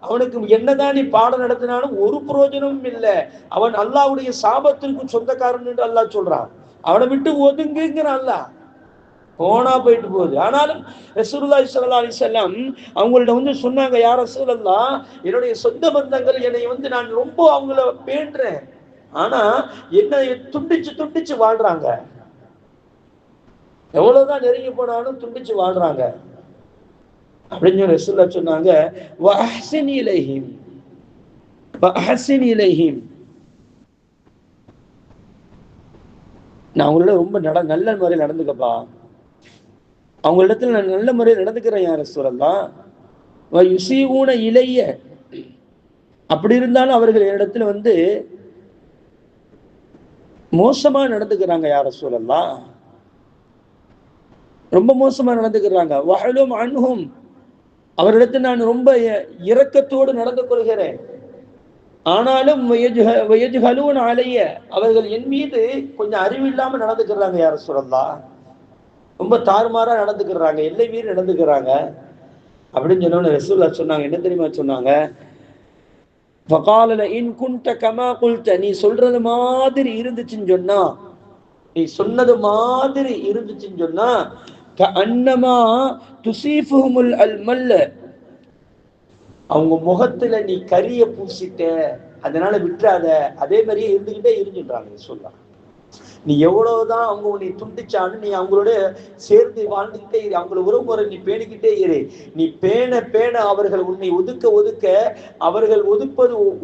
அவனுக்கு என்னதான் நீ பாடம் நடத்தினாலும் ஒரு பிரயோஜனமும் இல்லை. அவன் அல்லாஹ்வுடைய சாபத்திற்கு சொந்தக்காரன் என்று அல்லாஹ் சொல்றான். அவனை விட்டு ஒதுங்குங்கிறான்ல. போனா போயிட்டு போகுது. ஆனாலும் ரசூலுல்லாஹி ஸல்லல்லாஹு அலைஹி வஸல்லம் அவங்கள்ட்ட சொன்னாங்க, யா ரசூலல்லாஹ், என்னுடைய சொந்த பந்தங்கள் என்னை நான் ரொம்ப அவங்கள பேணுறேன், ஆனா என்னை துண்டிச்சு வாழ்றாங்க. எவ்வளவுதான் நெருங்கி போனாலும் துண்டிச்சு வாழ்றாங்க அப்படின்னு ரசூலுல்லாஹ் சொன்னாங்க. வஅஹ்சின் இலைஹிம், நான் அவங்களோட ரொம்ப நல்ல முறையில் நடந்துக்கப்பா, அவங்களிடத்துல நான் நல்ல முறையில் நடந்துக்கிறேன் யா ரசூலல்லாஹ். யுஸீஊன இலைய, அப்படி இருந்தாலும் அவர்கள் என்னிடத்துல வந்து மோசமா நடந்துக்கிறாங்க யார சொல்லலாம், ரொம்ப மோசமா நடந்துக்கிறாங்க. வஹலும் அன்ஹும், அவரிடத்தில் நான் ரொம்ப இரக்கத்தோடு நடந்து கொள்கிறேன். ஆனாலும் அலைய, அவர்கள் என் மீது கொஞ்சம் அறிவில்லாம நடந்துக்கிறாங்க யார சொல்லலாம், ரொம்ப தாறுமாறா நடந்துக்கிறாங்க, எல்லை மீறி நடந்துக்கிறாங்க அப்படின்னு சொன்னோன்னு ரசூலுல்லாஹ் சொன்னாங்க. என்ன தெரியுமா சொன்னாங்க? ஃபகால இன் குன்த கமா குல்த, நீ சொல்றது மாதிரி இருந்துச்சுன்னு சொன்னா, நீ சொன்னது மாதிரி இருந்துச்சுன்னு சொன்னா, கஅன்னமா துசீஃபுஹுல் அல்மல், அவங்க முகத்துல நீ கரிய பூசிட்ட, அதனால விட்டுறாத, அதே மாதிரியே இருந்துகிட்டே இருந்துன்றாங்க சொல்லலாம். நீ எவ்வளவுதான் அவங்க உன்னை துண்டிச்சான்னு நீ அவங்களோட சேர்ந்து வாழ்ந்துகிட்டே இரு, அவங்களோட உறவுமுறை நீ பேணிக்கிட்டே இரு. நீ பேண அவர்கள் உன்னை ஒதுக்க அவர்கள்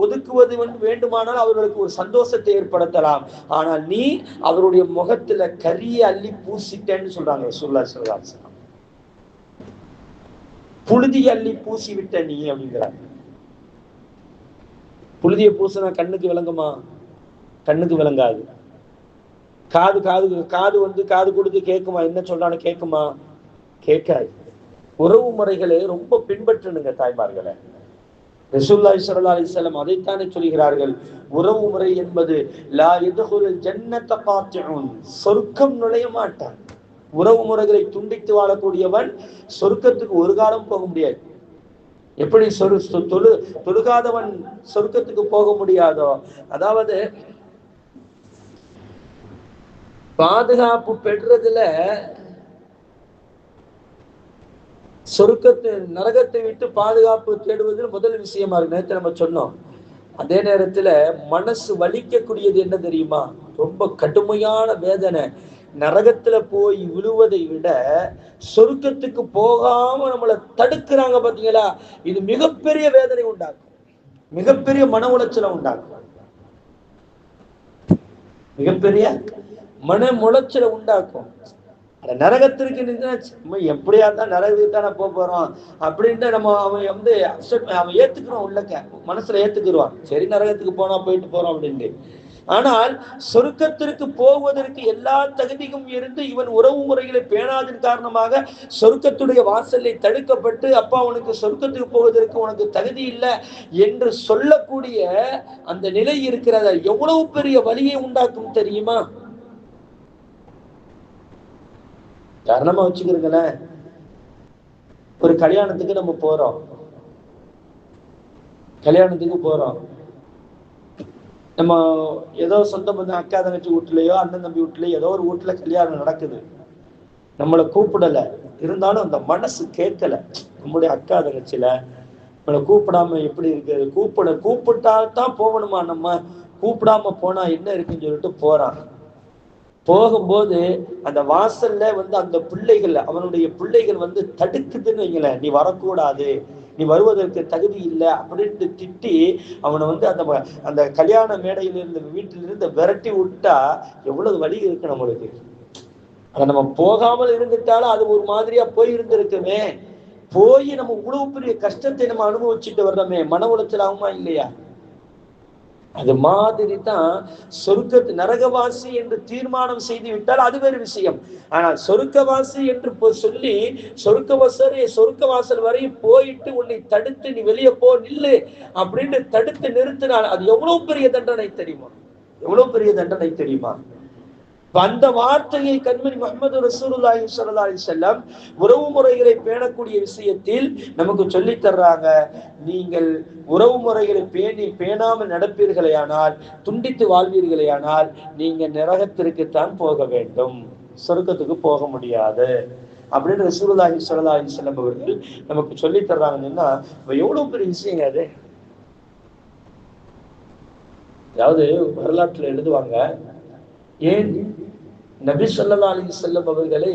ஒதுக்குவது வேண்டுமானால் அவர்களுக்கு ஒரு சந்தோஷத்தை ஏற்படுத்தலாம். ஆனால் நீ அவருடைய முகத்துல கரிய அள்ளி பூசிட்டேன்னு சொல்றாங்க சொல்லலாம். புழுதி அள்ளி பூசி விட்ட நீ அப்படிங்கிறாங்க. புழுதியை பூசினா கண்ணுக்கு விளங்குமா? கண்ணுக்கு விளங்காது. காது வந்து காது கொடுத்து கேட்குமா? என்ன சொல்றான்னு கேட்குமா? கேட்காது. உறவு முறைகளை ரொம்ப பின்பற்றணுங்க தாய்மார்களை. ரசூலுல்லாஹி ஸல்லல்லாஹு அலைஹி வஸல்லம் அதைத்தானே சொல்கிறார்கள், உறவு முறை என்பது லா யதுகுல் ஜன்னத காத்திஉன், சொர்க்கம் நுழைய மாட்டான். உறவு முறைகளை துண்டித்து வாழக்கூடியவன் சொர்க்கத்துக்கு ஒரு காலம் போக முடியாது. எப்படி தொழுகாதவன் சொர்க்கத்துக்கு போக முடியாதோ, அதாவது பாதுகாப்பு பெற்றதுல நரகத்தை விட்டு பாதுகாப்பு தேடுவதில் முதல் விஷயமா இருக்கு. நேற்று நம்ம சொன்னோம். அதே நேரத்துல மனசு வலிக்கக்கூடியது என்ன தெரியுமா? ரொம்ப கடுமையான வேதனை. நரகத்துல போய் விழுவதை விட சொர்க்கத்துக்கு போகாம நம்மளை தடுக்கிறாங்க பாத்தீங்களா, இது மிகப்பெரிய வேதனை உண்டாக்கும், மிகப்பெரிய மன உளைச்சலை உண்டாக்கும், மிகப்பெரிய மன உளைச்சலை உண்டாக்கும். நரகத்திற்கு எப்படியா இருந்தா நரகத்துக்கு தானே போறோம் அப்படின்ட்டு நம்ம அவன் ஏத்துக்கிறோம், உள்ளக்க மனசுல ஏத்துக்குருவான். சரி நரகத்துக்கு போனா போயிட்டு போறோம் அப்படின்ட்டு. ஆனால் சொர்க்கத்திற்கு போவதற்கு எல்லா தகுதியும் இருந்து இவன் உறவு முறைகளை பேணாதன் காரணமாக சொர்க்கத்துடைய வாசலை தடுக்கப்பட்டு, அப்பா உனக்கு சொர்க்கத்துக்கு போவதற்கு உனக்கு தகுதி இல்லை என்று சொல்லக்கூடிய அந்த நிலை இருக்கிறத எவ்வளவு பெரிய வலியை உண்டாக்கும் தெரியுமா? காரணமா வச்சுக்கிறீங்களேன், ஒரு கல்யாணத்துக்கு நம்ம போறோம், நம்ம ஏதோ சொந்த பந்தம் அக்கா தங்கச்சி வீட்டுலயோ அண்ணன் தம்பி வீட்டுலயோ ஏதோ ஒரு வீட்டுல கல்யாணம் நடக்குது, நம்மளை கூப்பிடல, இருந்தாலும் அந்த மனசு கேட்கல. நம்முடைய அக்கா தங்கச்சில நம்மளை கூப்பிடாம எப்படி இருக்கு? கூப்பிட்டால்தான் போகணுமா? நம்ம கூப்பிடாம போனா என்ன இருக்குன்னு சொல்லிட்டு போறான். போகும்போது அந்த வாசல்ல வந்து அந்த பிள்ளைகள், அவனுடைய பிள்ளைகள் வந்து தடுக்குதுன்னு வைங்களேன், நீ வரக்கூடாது, நீ வருவதற்கு தகுதி இல்லை அப்படின்ட்டு திட்டி அவனை வந்து அந்த கல்யாண மேடையிலிருந்து வீட்டிலிருந்து விரட்டி விட்டா எவ்வளவு வலி இருக்கு நம்மளுக்கு. அதை நம்ம போகாமல் இருந்துட்டாலும் அது ஒரு மாதிரியா போய் இருந்திருக்குமே, போய் நம்ம இவ்வளவு பெரிய கஷ்டத்தை நம்ம அனுபவிச்சுட்டு வர்றோமே, மன உளைச்சல் ஆகுமா இல்லையா? அது மாதிரி தான் சொர்க்க நரகவாசி என்று தீர்மானம் செய்து விட்டால் அது வேறு விஷயம். ஆனால் சொர்க்கவாசி என்று சொல்லி சொர்க்க வாசல் வரை போயிட்டு உன்னை தடுத்து நீ வெளியே போ நில்லு அப்படின்னு தடுத்து நிறுத்தினால் அது எவ்வளவு பெரிய தண்டனை தெரியுமா? எவ்வளவு பெரிய தண்டனை தெரியுமா? அந்த வார்த்தையை கண்மணி முஹம்மது ரசூலுல்லாஹி ஸல்லல்லாஹு அலைஹி வஸல்லம் உறவு முறைகளை பேணக்கூடிய விஷயத்தில் நமக்கு சொல்லி தர்றாங்க. நீங்கள் உறவு முறைகளை பேணாமல் நடப்பீர்களேயானால், துண்டித்து வாழ்வீர்களேயானால் நீங்க நரகத்திற்குத்தான் போக வேண்டும், சொர்க்கத்துக்கு போக முடியாது அப்படின்னு ரசூலுல்லாஹி ஸல்லல்லாஹு அலைஹி வஸல்லம் அவர்கள் நமக்கு சொல்லி தர்றாங்கன்னா எவ்வளவு பெரிய விஷயங்க அது. அதாவது வரலாற்றுல எழுதுவாங்க, ஏன் நபி ஸல்லல்லாஹு அலைஹி வஸல்லம் அவர்களை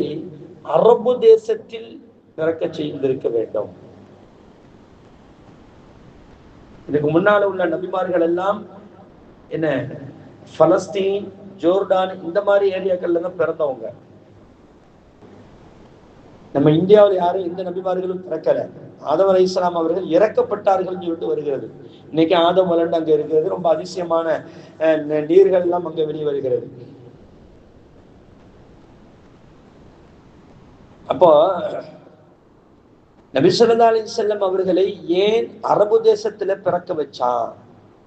அரபு தேசத்தில் பிறக்க செய்திருக்க வேண்டும்? இதுக்கு முன்னால உள்ள நபிமார்கள் எல்லாம் என்ன பலஸ்தீன், ஜோர்டான் இந்த மாதிரி ஏரியாக்கள்ல தான் பிறந்தவங்க. நம்ம இந்தியாவில் யாரும் எந்த நபிமார்களும் பிறக்கல. ஆதம் அலைஹிஸ்ஸலாம் அவர்கள் இறக்கப்பட்டார்கள் சொல்லிட்டு வருகிறது. இன்னைக்கு ஆதம் வளர்ந்து அங்க இருக்கிறது. ரொம்ப அதிசயமான நீர்கள் எல்லாம் அங்க வெளியே வருகிறது. அப்போ நபி ஸல்லல்லாஹு அலைஹி வஸல்லம் அவர்களை ஏன் அரபு தேசத்துல பிறக்க வச்சான்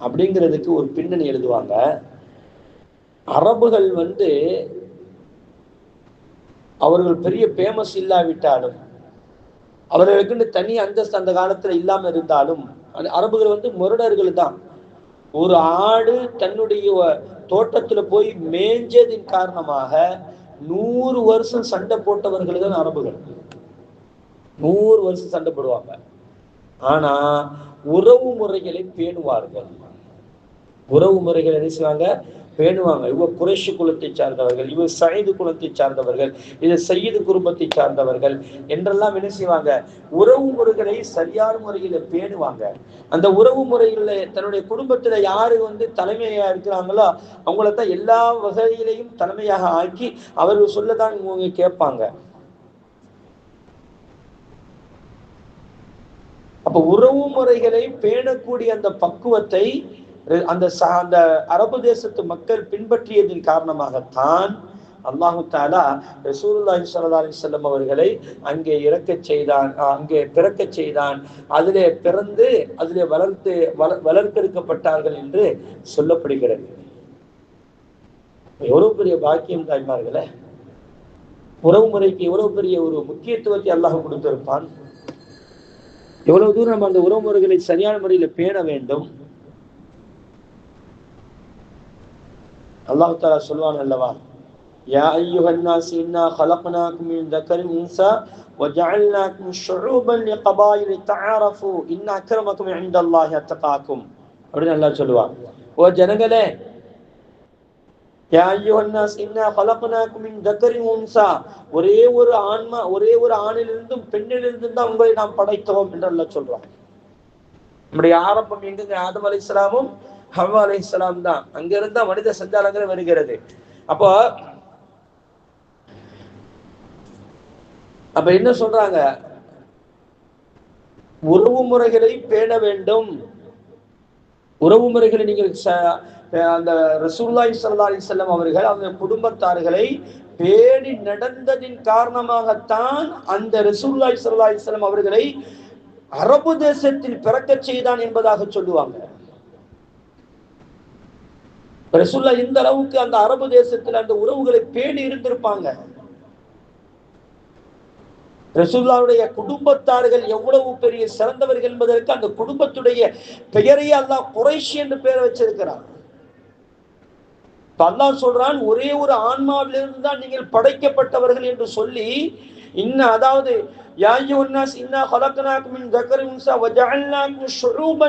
அப்படிங்கிறதுக்கு ஒரு பின்னணி எழுதுவாங்க. அரபுகள் அவர்கள் பெரிய பேமஸ் இல்லாவிட்டாலும், அவர்களுக்கு தனி அந்தஸ்து அந்த காலத்துல இல்லாம இருந்தாலும், அரபுகள் முரடர்கள் தான். ஒரு ஆடு தன்னுடைய தோட்டத்துல போய் மேஞ்சதின் காரணமாக 100 வருஷம் சண்டை போட்டவர்கள் தான் அரபுகள். 100 வருஷம் சண்டை போடுவாங்க. ஆனா உறவு முறைகளை பேணுவார்கள். உறவு முறைகள் என்ன செய்வாங்க? பேணுவாங்க. இவர் குறைஷி குலத்தை சார்ந்தவர்கள், இவர் சயீது குலத்தை சார்ந்தவர்கள், இது சையீது குடும்பத்தை சார்ந்தவர்கள் என்றெல்லாம் என்ன செய்வாங்க? உறவு முறைகளை சரியான முறையில பேணுவாங்க. அந்த உறவு முறைகள்ல தன்னுடைய குடும்பத்துல யாரு தலைமையா இருக்கிறாங்களோ அவங்களத்தான் எல்லா வகையிலையும் தலைமையாக ஆக்கி அவர்கள் சொல்லதான் இவங்க கேட்பாங்க. அப்ப உறவு முறைகளை பேணக்கூடிய அந்த பக்குவத்தை அந்த அரபு தேசத்து மக்கள் பின்பற்றியதின் காரணமாகத்தான் அல்லாஹு தஆலா ரசூலுல்லாஹி ஸல்லல்லாஹு அலைஹி வஸல்லம் அவர்களை அங்கே பிறக்க செய்தான். அதிலே பிறந்து அதிலே வளர்த்தெடுக்கப்பட்டார்கள் என்று சொல்லப்படுகிறது. எவ்வளவு பெரிய பாக்கியம் தாய்மார்களே! உறவு முறைக்கு எவ்வளவு பெரிய ஒரு முக்கியத்துவத்தை அல்லாஹ் கொடுத்திருப்பான். எவ்வளவு தூரம் நம்ம அந்த உறவு முறைகளை சரியான முறையில பேண வேண்டும். அல்லாஹ் தஆலா சொல்வான் அல்லவா, யா அய்யுஹன் நாஸ் இன்னா خلقناكم من ذكر وانثى وجعلناكم شعوبا لقبائل تعارفوا ان اكرمكم عند الله اتقاكم அப்படின்னு அல்லாஹ் சொல்லுவான். ஓ ஜனங்களே, யா அய்யுஹன் நாஸ் இன்னா خلقناكم من ذكر وانثى, ஒரே ஒரு ஆணிலிருந்தும் பெண்ணிலிருந்தும் தான் உங்களை நாம் படைத்தோம் என்று அல்லாஹ் சொல்றான். நம்முடைய ஆரம்பம் எங்க? ஆதம் அலைஹிஸ்ஸலாமும் ஹவ்வா அலைஹிஸ்ஸலாம் தான். அங்கிருந்தா மனித சஞ்சாரங்கள் வருகிறது. அப்போ என்ன சொல்றாங்க? உறவு முறைகளை பேண வேண்டும். உறவு முறைகளை நீங்கள் அந்த ரசூலுல்லாஹி ஸல்லல்லாஹு அலைஹி வஸல்லம் அவர்கள் அவங்க குடும்பத்தார்களை பேணி நடந்ததின் காரணமாகத்தான் அந்த ரசூலுல்லாஹி ஸல்லல்லாஹு அலைஹி வஸல்லம் அவர்களை அரபு தேசத்தில் பிறக்க செய்தான் என்பதாக சொல்லுவாங்க. ரசூலுல்லாஹ் இந்த அளவுக்கு அந்த அரபு தேசத்தில் அந்த உறவுகளை பேணி இருந்திருப்பாங்க. ரசூலுல்லாஹ்வுடைய குடும்பத்தார்கள் எவ்வளவு பெரிய சிறந்தவர்கள் என்பதற்கு அந்த குடும்பத்துடைய பெயரையே அல்லாஹ் குறைஷி என்று பெயர் வச்சிருக்கிறார். அல்லாஹ் சொல்றான், ஒரே ஒரு ஆன்மாவிலிருந்து தான் நீங்கள் படைக்கப்பட்டவர்கள் என்று சொல்லி, அதாவது யா அய்யுஹன் நாஸ் இன்னா خلقناكم من ذكر وانثى وجعلناكم شعوبا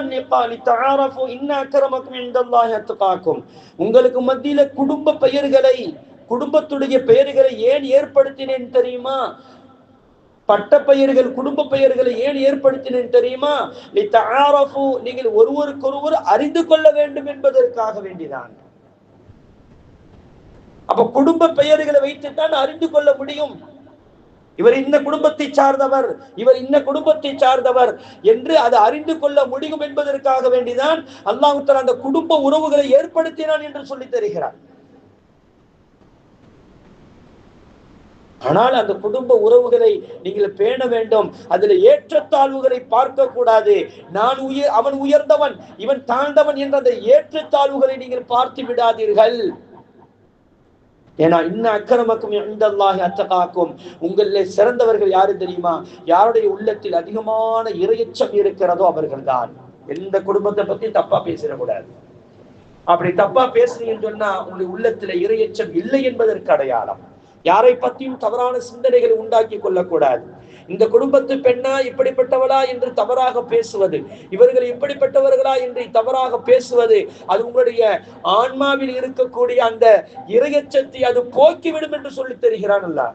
لتعارفوا ان اكرمكم عند الله اتقاكم. உங்களுக்கு மத்தியில குடும்பத்துடைய பெயர்களை ஏன் ஏற்படுத்தினேன் தெரியுமா? பட்ட பெயர்கள், குடும்ப பெயர்களை ஏன் ஏற்படுத்தினேன் தெரியுமா? லிதஆரஃபு, நீங்கள் ஒருவருக்கொருவர் அறிந்து கொள்ள வேண்டும் என்பதற்காக வேண்டிதான். அப்ப குடும்ப பெயர்களை வைத்துத்தான் அறிந்து கொள்ள முடியும். இவர் இந்த குடும்பத்தை சார்ந்தவர், இவர் இந்த குடும்பத்தை சார்ந்தவர் என்று அதை அறிந்து கொள்ள முடியும் என்பதற்காக வேண்டிதான் அல்லாஹ் தஆலா அந்த குடும்ப உறவுகளை ஏற்படுத்தினான் என்று சொல்லி தருகிறார். ஆனால் அந்த குடும்ப உறவுகளை நீங்கள் பேண வேண்டும். அதுல ஏற்றத்தாழ்வுகளை பார்க்க கூடாது. அவன் உயர்ந்தவன், இவன் தாழ்ந்தவன் என்ற அந்த ஏற்றத்தாழ்வுகளை நீங்கள் பார்த்து விடாதீர்கள். ஏன்னா இன்ன அக்ரமக்கும் இன்தல்லாஹி அத்தகாக்கும், உங்களிலே சிறந்தவர்கள் யாரு தெரியுமா? யாருடைய உள்ளத்தில் அதிகமான இறையச்சம் இருக்கிறதோ அவர்கள் தான். எந்த குடும்பத்தை பத்தி தப்பா பேசிடக்கூடாது. அப்படி தப்பா பேசுறீங்கன்னு சொன்னா உங்களுடைய உள்ளத்துல இறையச்சம் இல்லை என்பதற்கு அடையாளம். யாரை பத்தியும் தவறான சிந்தனைகளை உண்டாக்கி கொள்ளக்கூடாது. இந்த குடும்பத்து பெண்ணா இப்படிப்பட்டவளா என்று தவறாக பேசுவது, இவர்கள் இப்படிப்பட்டவர்களா என்று தவறாக பேசுவது, அது உங்களுடைய ஆன்மாவில் இருக்கக்கூடிய அந்த இறையச்சத்தை அது போக்கிவிடும் என்று சொல்லி தருகிறான் அல்லாஹ்.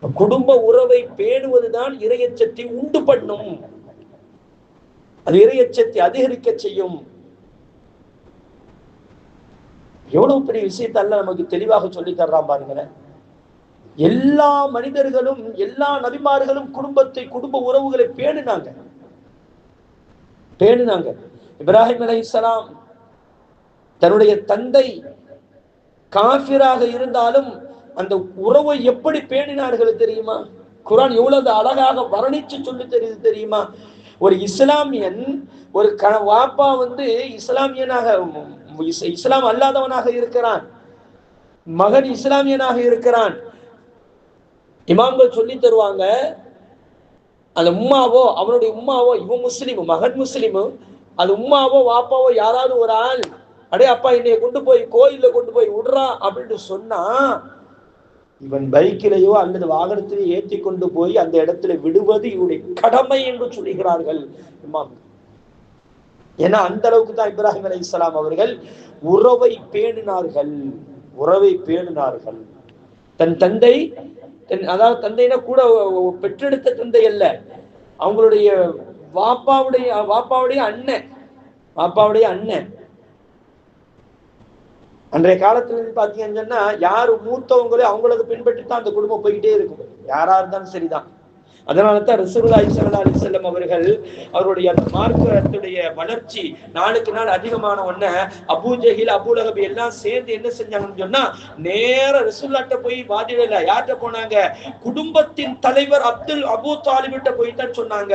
குடும்ப உறவை பேணுவதுதான் இறையச்சத்தை உண்டு பண்ணும். அது இறையச்சத்தை அதிகரிக்க செய்யும். எவ்வளவு பெரிய விஷயத்த அல்லாஹ் நமக்கு தெளிவாக சொல்லி தர்றான் பாருங்களேன். எல்லா மனிதர்களும் எல்லா நபிமார்களும் குடும்ப உறவுகளை பேணுனாங்க. இப்ராஹிம் அலைஹிஸ்ஸலாம் தன்னுடைய தந்தை காஃபிராக இருந்தாலும் அந்த உறவை எப்படி பேணினார்கள் தெரியுமா? குர்ஆன் எவ்வளவு அழகாக வர்ணிச்சு சொல்லி தெரியுமா? ஒரு இஸ்லாமியன், ஒரு வாப்பா இஸ்லாமியனாக, இஸ்லாம் அல்லாதவனாக இருக்கிறான், மகன் இஸ்லாமியனாக இருக்கிறான். இமாம்கள் சொல்லி தருவாங்க, அந்த உம்மாவோ அவனுடைய உம்மாவோ, இவன் முஸ்லிம், மகன் முஸ்லிம், அது உம்மாவோ வாப்பாவோ யாராவது ஒரு ஆள், அடே அப்பா என்னைய கொண்டு போய் கோயில கொண்டு போய் விடுறா அப்படின்னு சொன்னா, இவன் பைக்கிலேயோ அல்லது வாகனத்திலேயோ ஏற்றி கொண்டு போய் அந்த இடத்துல விடுவது இவருடைய கடமை என்று சொல்லுகிறார்கள் இமாம். ஏன்னா அந்த அளவுக்கு தான் இப்ராஹிம் அலைஹிஸ்ஸலாம் அவர்கள் உறவை பேணினார்கள். தன் தந்தை, அதாவது தந்தைனா கூட பெற்றெடுத்த தந்தை அல்ல, அவங்களுடைய வாப்பாவுடைய அண்ணன். அன்றைய காலத்துல இருந்து பாத்தீங்கன்னு சொன்னா, யாரு மூத்தவங்களே அவங்களுக்கு பின்பற்றி தான் அந்த குடும்பம் போய்கிட்டே இருக்கும், யாரா இருந்தாலும் சரிதான். அதனாலதான் ரசூலுல்லாஹி ஸல்லல்லாஹு அலைஹி வஸல்லம் அவர்கள் அவருடைய அந்த மார்க்கத்துடைய வளர்ச்சி நாளுக்கு நாள் அதிகமான உடனே அபூ ஜஹில், அபூ லஹப் எல்லாம் சேர்ந்து என்ன செஞ்சாங்கன்னு சொன்னா, நேர ரசூலுல்லாஹ்ட்ட போய் வாதிடல. யார்கிட்ட போனாங்க? குடும்பத்தின் தலைவர் அபூ தாலிபிட்ட போய் தான் சொன்னாங்க,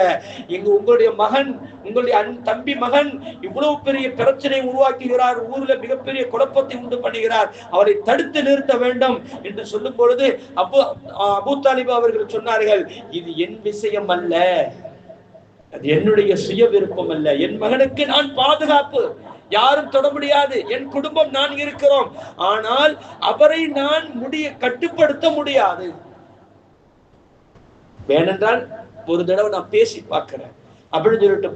உங்களுடைய மகன், உங்களுடைய தம்பி மகன் இவ்வளவு பெரிய பிரச்சனை உருவாக்குகிறார், ஊர்ல மிகப்பெரிய குழப்பத்தை உண்டு பண்ணுகிறார், அவரை தடுத்து நிறுத்த வேண்டும் என்று சொல்லும் பொழுது அபூ தாலிப் அவர்கள் சொன்னார்கள், இது என் விஷயம் அல்ல, அது என்னுடைய சுய விருப்பம் அல்ல, என் மகனுக்கு நான் பாதுகாப்பு, யாரும் தொட முடியாது, என் குடும்பம் நான் இருக்கிறோம், ஆனால் அவரை நான் கட்டுப்படுத்த முடியாது, வேணென்றால் ஒரு தடவை நான் பேசி பார்க்கிறேன் அப்படின்னு சொல்லிட்டு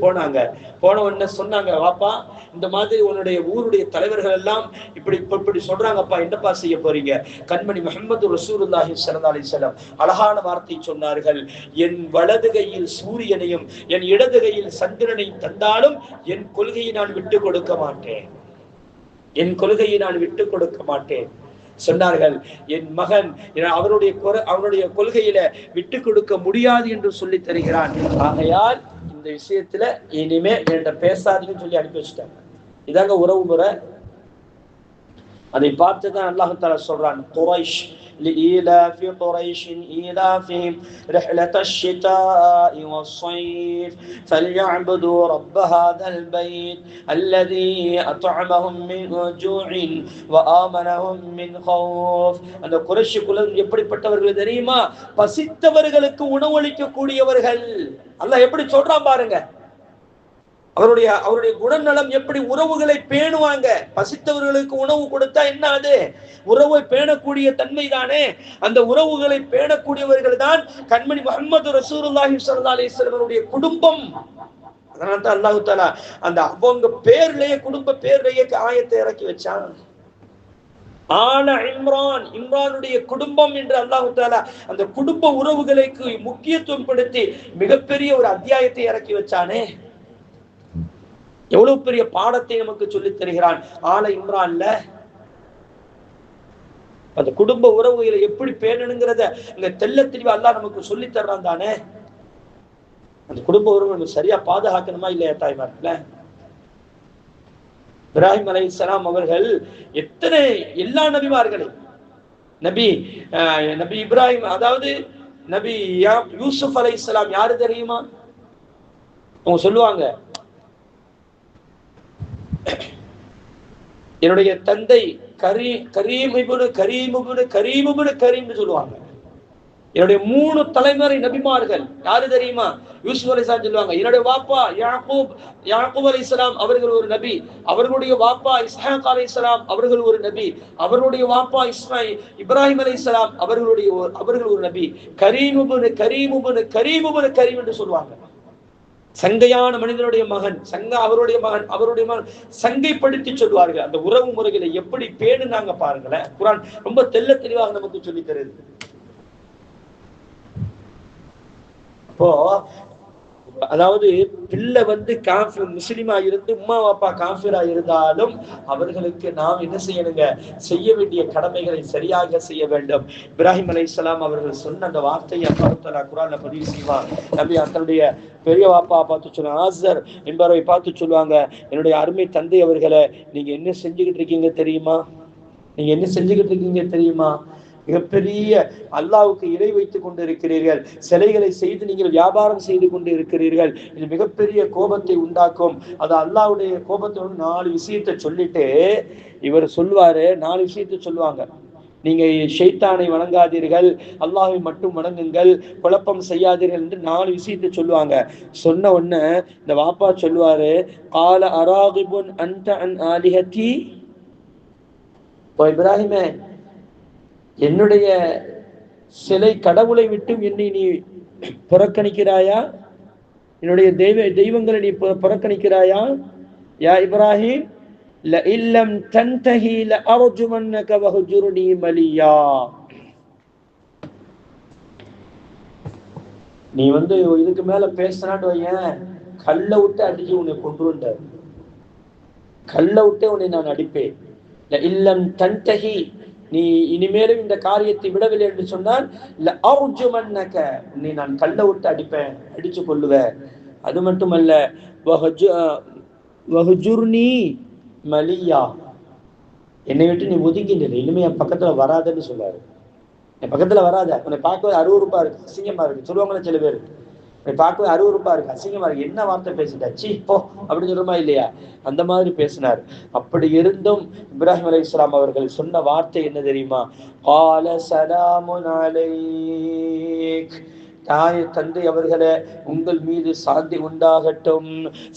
போன உடனே சொன்னாங்க, வாப்பா இந்த மாதிரி உன்னுடைய ஊருடைய தலைவர்கள் எல்லாம் இப்படி சொல்றாங்கப்பா, என்னப்பா செய்ய போறீங்க? கண்மணி முஹம்மது ரசூலுல்லாஹி ஸல்லல்லாஹு அலைஹி வஸல்லம் அழகான வார்த்தை சொன்னார்கள், என் வலது கையில் சூரியனையும் என் இடது கையில் சந்திரனையும் தந்தாலும் என் கொள்கையை நான் விட்டு கொடுக்க மாட்டேன், சொன்னார்கள். என் மகன் அவருடைய கொள்கையில விட்டு கொடுக்க முடியாது என்று சொல்லி தருகிறான். ஆகையால் இந்த விஷயத்துல இனிமே என்கிட்ட பேசாதீங்கன்னு சொல்லி அனுப்பி வச்சுட்டாங்க. இதாங்க உறவு முறை. அதை பார்த்துதான் அல்லாஹ் தஆலா சொல்றான், குரைஷ் لإيلاف قريش إيلافهم رحلة الشتاء والصيف فليعبدوا رب هذا البيت الذي أطعمهم من جوع وآمنهم من خوف. அந்த குறைஷ் குலம் எப்படிப்பட்டவர்கள் தெரியுமா? பசித்தவர்களுக்கு உணவளிக்க கூடியவர்கள். அல்லாஹ் எப்படி சொல்றான் பாருங்க, அவருடைய குணநலம் எப்படி, உறவுகளை பேணுவாங்க. பசித்தவர்களுக்கு உணவு கொடுத்தா என்ன? அது உறவை பேணக்கூடிய தன்மை தானே. அந்த உறவுகளை பேணக்கூடியவர்கள் தான் கண்மணி முஹம்மது ரசூலுல்லாஹி ஸல்லல்லாஹு அலைஹி வஸல்லம் குடும்பம். அதனால தான் அல்லாஹ் தஆலா அந்த அவங்க பேர்லயே, குடும்ப பேர்லயே ஆயத்தை இறக்கி வச்சான். இம்ரானுடைய குடும்பம் என்று அல்லாஹ் தஆலா அந்த குடும்ப உறவுகளுக்கு முக்கியத்துவம் கொடுத்து மிகப்பெரிய ஒரு அத்தியாயத்தை இறக்கி வச்சானே. எவ்வளவு பெரிய பாடத்தை நமக்கு சொல்லித் தருகிறான். இம்ரான்ல அந்த குடும்ப உறவுகளை எப்படி பேணணுங்கிறத இங்க தெல்ல தெளிவா அல்லாஹ் நமக்கு சொல்லி தர்றான் தானே. அந்த குடும்ப உறவு சரியா பாதுகாக்கணுமா இல்லையா தாய்மார்கள? இப்ராஹிம் அலைஹிஸ்ஸலாம் அவர்கள் எல்லா நபிமார்களையும், நபி இப்ராஹிம், அதாவது நபி யூசுப் அலைஹிஸ்ஸலாம் யாரு தெரியுமா? அவங்க சொல்லுவாங்க, என்னுடைய தந்தை கரீம் சொல்லுவாங்க. என்னுடைய 3 தலைமுறை நபிமார்கள் யாரு தெரியுமா? யூசுப் அலைஹிஸ்ஸலாம் சொல்லுவாங்க, என்னுடைய வாப்பா யாக்கூப் அலைஹிஸ்ஸலாம் அவர்கள் ஒரு நபி, அவர்களுடைய வாப்பா இஸ்ஹாக் அலைஹிஸ்ஸலாம் அவர்கள் ஒரு நபி, அவர்களுடைய வாப்பா இப்ராஹிம் அலைஹிஸ்ஸலாம் அவர்கள் ஒரு நபி. கரீம் என்று சொல்லுவாங்க. சங்கையான மனிதனுடைய மகன், அவருடைய மகன் சங்கைப்படுத்தி சொல்வார்கள். அந்த உறவு முறைகளை எப்படி பேணுனாங்க பாருங்களேன். குர்ஆன் ரொம்ப தெள்ள தெளிவாக நமக்கு சொல்லி தருது. அப்போ அதாவது பிள்ளை முஸ்லிமா இருந்து உம்மா அப்பா காஃபிரா இருந்தாலும் அவர்களுக்கு நாம் என்ன செய்யணுங்க, செய்ய வேண்டிய கடமைகளை சரியாக செய்ய வேண்டும். இப்ராஹிம் அலைஹிஸ்ஸலாம் அவர்கள் சொன்ன அந்த வார்த்தையை அல்லாஹ் தஆலா குர்ஆன்ல பதிவு செய்வார். நபி தன்னுடைய பெரிய வாப்பா பார்த்து சொல்லுவாங்க, ஆஸர் என்பவரை பார்த்து சொல்லுவாங்க, என்னுடைய அருமை தந்தை அவர்களை, நீங்க என்ன செஞ்சுக்கிட்டு இருக்கீங்க தெரியுமா? நீங்க என்ன செஞ்சுக்கிட்டு இருக்கீங்க தெரியுமா? மிகப்பெரிய அல்லாஹ்வுக்கு இணை வைத்துக் கொண்டு இருக்கிறீர்கள், சிலைகளை செய்து நீங்கள் வியாபாரம் செய்து கொண்டு இருக்கிறீர்கள். இது மிகப்பெரிய கோபத்தை உண்டாக்கும். அது அல்லாஹ்வுடைய கோபத்தோடு 4 விஷயத்தை சொல்லிட்டு இவர் சொல்வாரு. 4 விஷயத்தை சொல்லுவாங்க. நீங்க ஷைத்தானை வணங்காதீர்கள், அல்லாஹ்வை மட்டும் வணங்குங்கள், குழப்பம் செய்யாதீர்கள் என்று 4 விஷயத்தை சொல்லுவாங்க. சொன்ன உடனே இந்த வாப்பா சொல்லுவாரு, கால அராகிபுன் அன்ட அன் ஆலிஹதி, இப்ராஹிமே, என்னுடைய சிலை கடவுளை விட்டும் என்னை நீ புறக்கணிக்கிறாயா? என்னுடைய தெய்வங்களை நீ புறக்கணிக்கிறாயா? யா இப்ராஹிம், லஇல்லம் தன்தஹி லஅர்ஜுமன்னக வஹ்ஜுர்னி மலியா. நீ இதுக்கு மேல பேசினான்னு வையேன், கல்ல விட்டு அடிச்சு உன்னை கொன்றுட்டார். கல்ல விட்டே உன்னை நான் அடிப்பேன். லஇல்லம் தன்தஹி, நீ இனிமேலும் இந்த காரியத்தை விடவில்லை என்று சொன்னால் லஅர்ஜுமன்னக, உன்னை நான் கல்ல விட்டு அடிப்பேன், அடிச்சு கொள்ளுவேன். அது மட்டுமல்ல, வஹ்ஜுர்னி மலியா, என்னை விட்டு நீ ஒதுங்கி நிலை, இனிமே என் பக்கத்துல வராதுன்னு சொல்லாரு. என் பக்கத்துல வராத, உன்னை பார்க்கவே அருவருப்பா இருக்கு, அசிங்கமா இருக்கு சொல்லுவாங்களே சில பேர். உன்னை பார்க்கவே அருவருப்பா இருக்கு, அசிங்கமா இருக்கு, என்ன வார்த்தை பேசிட்டாச்சு போ அப்படின்னு சொல்லுமா இல்லையா? அந்த மாதிரி பேசினார். அப்படி இருந்தும் இப்ராஹிம் அலைஹிஸ்ஸலாம் அவர்கள் சொன்ன வார்த்தை என்ன தெரியுமா? கால ஸலாமுன் அலைக், தாய் தந்தை அவர்களே, உங்கள் மீது சாந்தி உண்டாகட்டும்.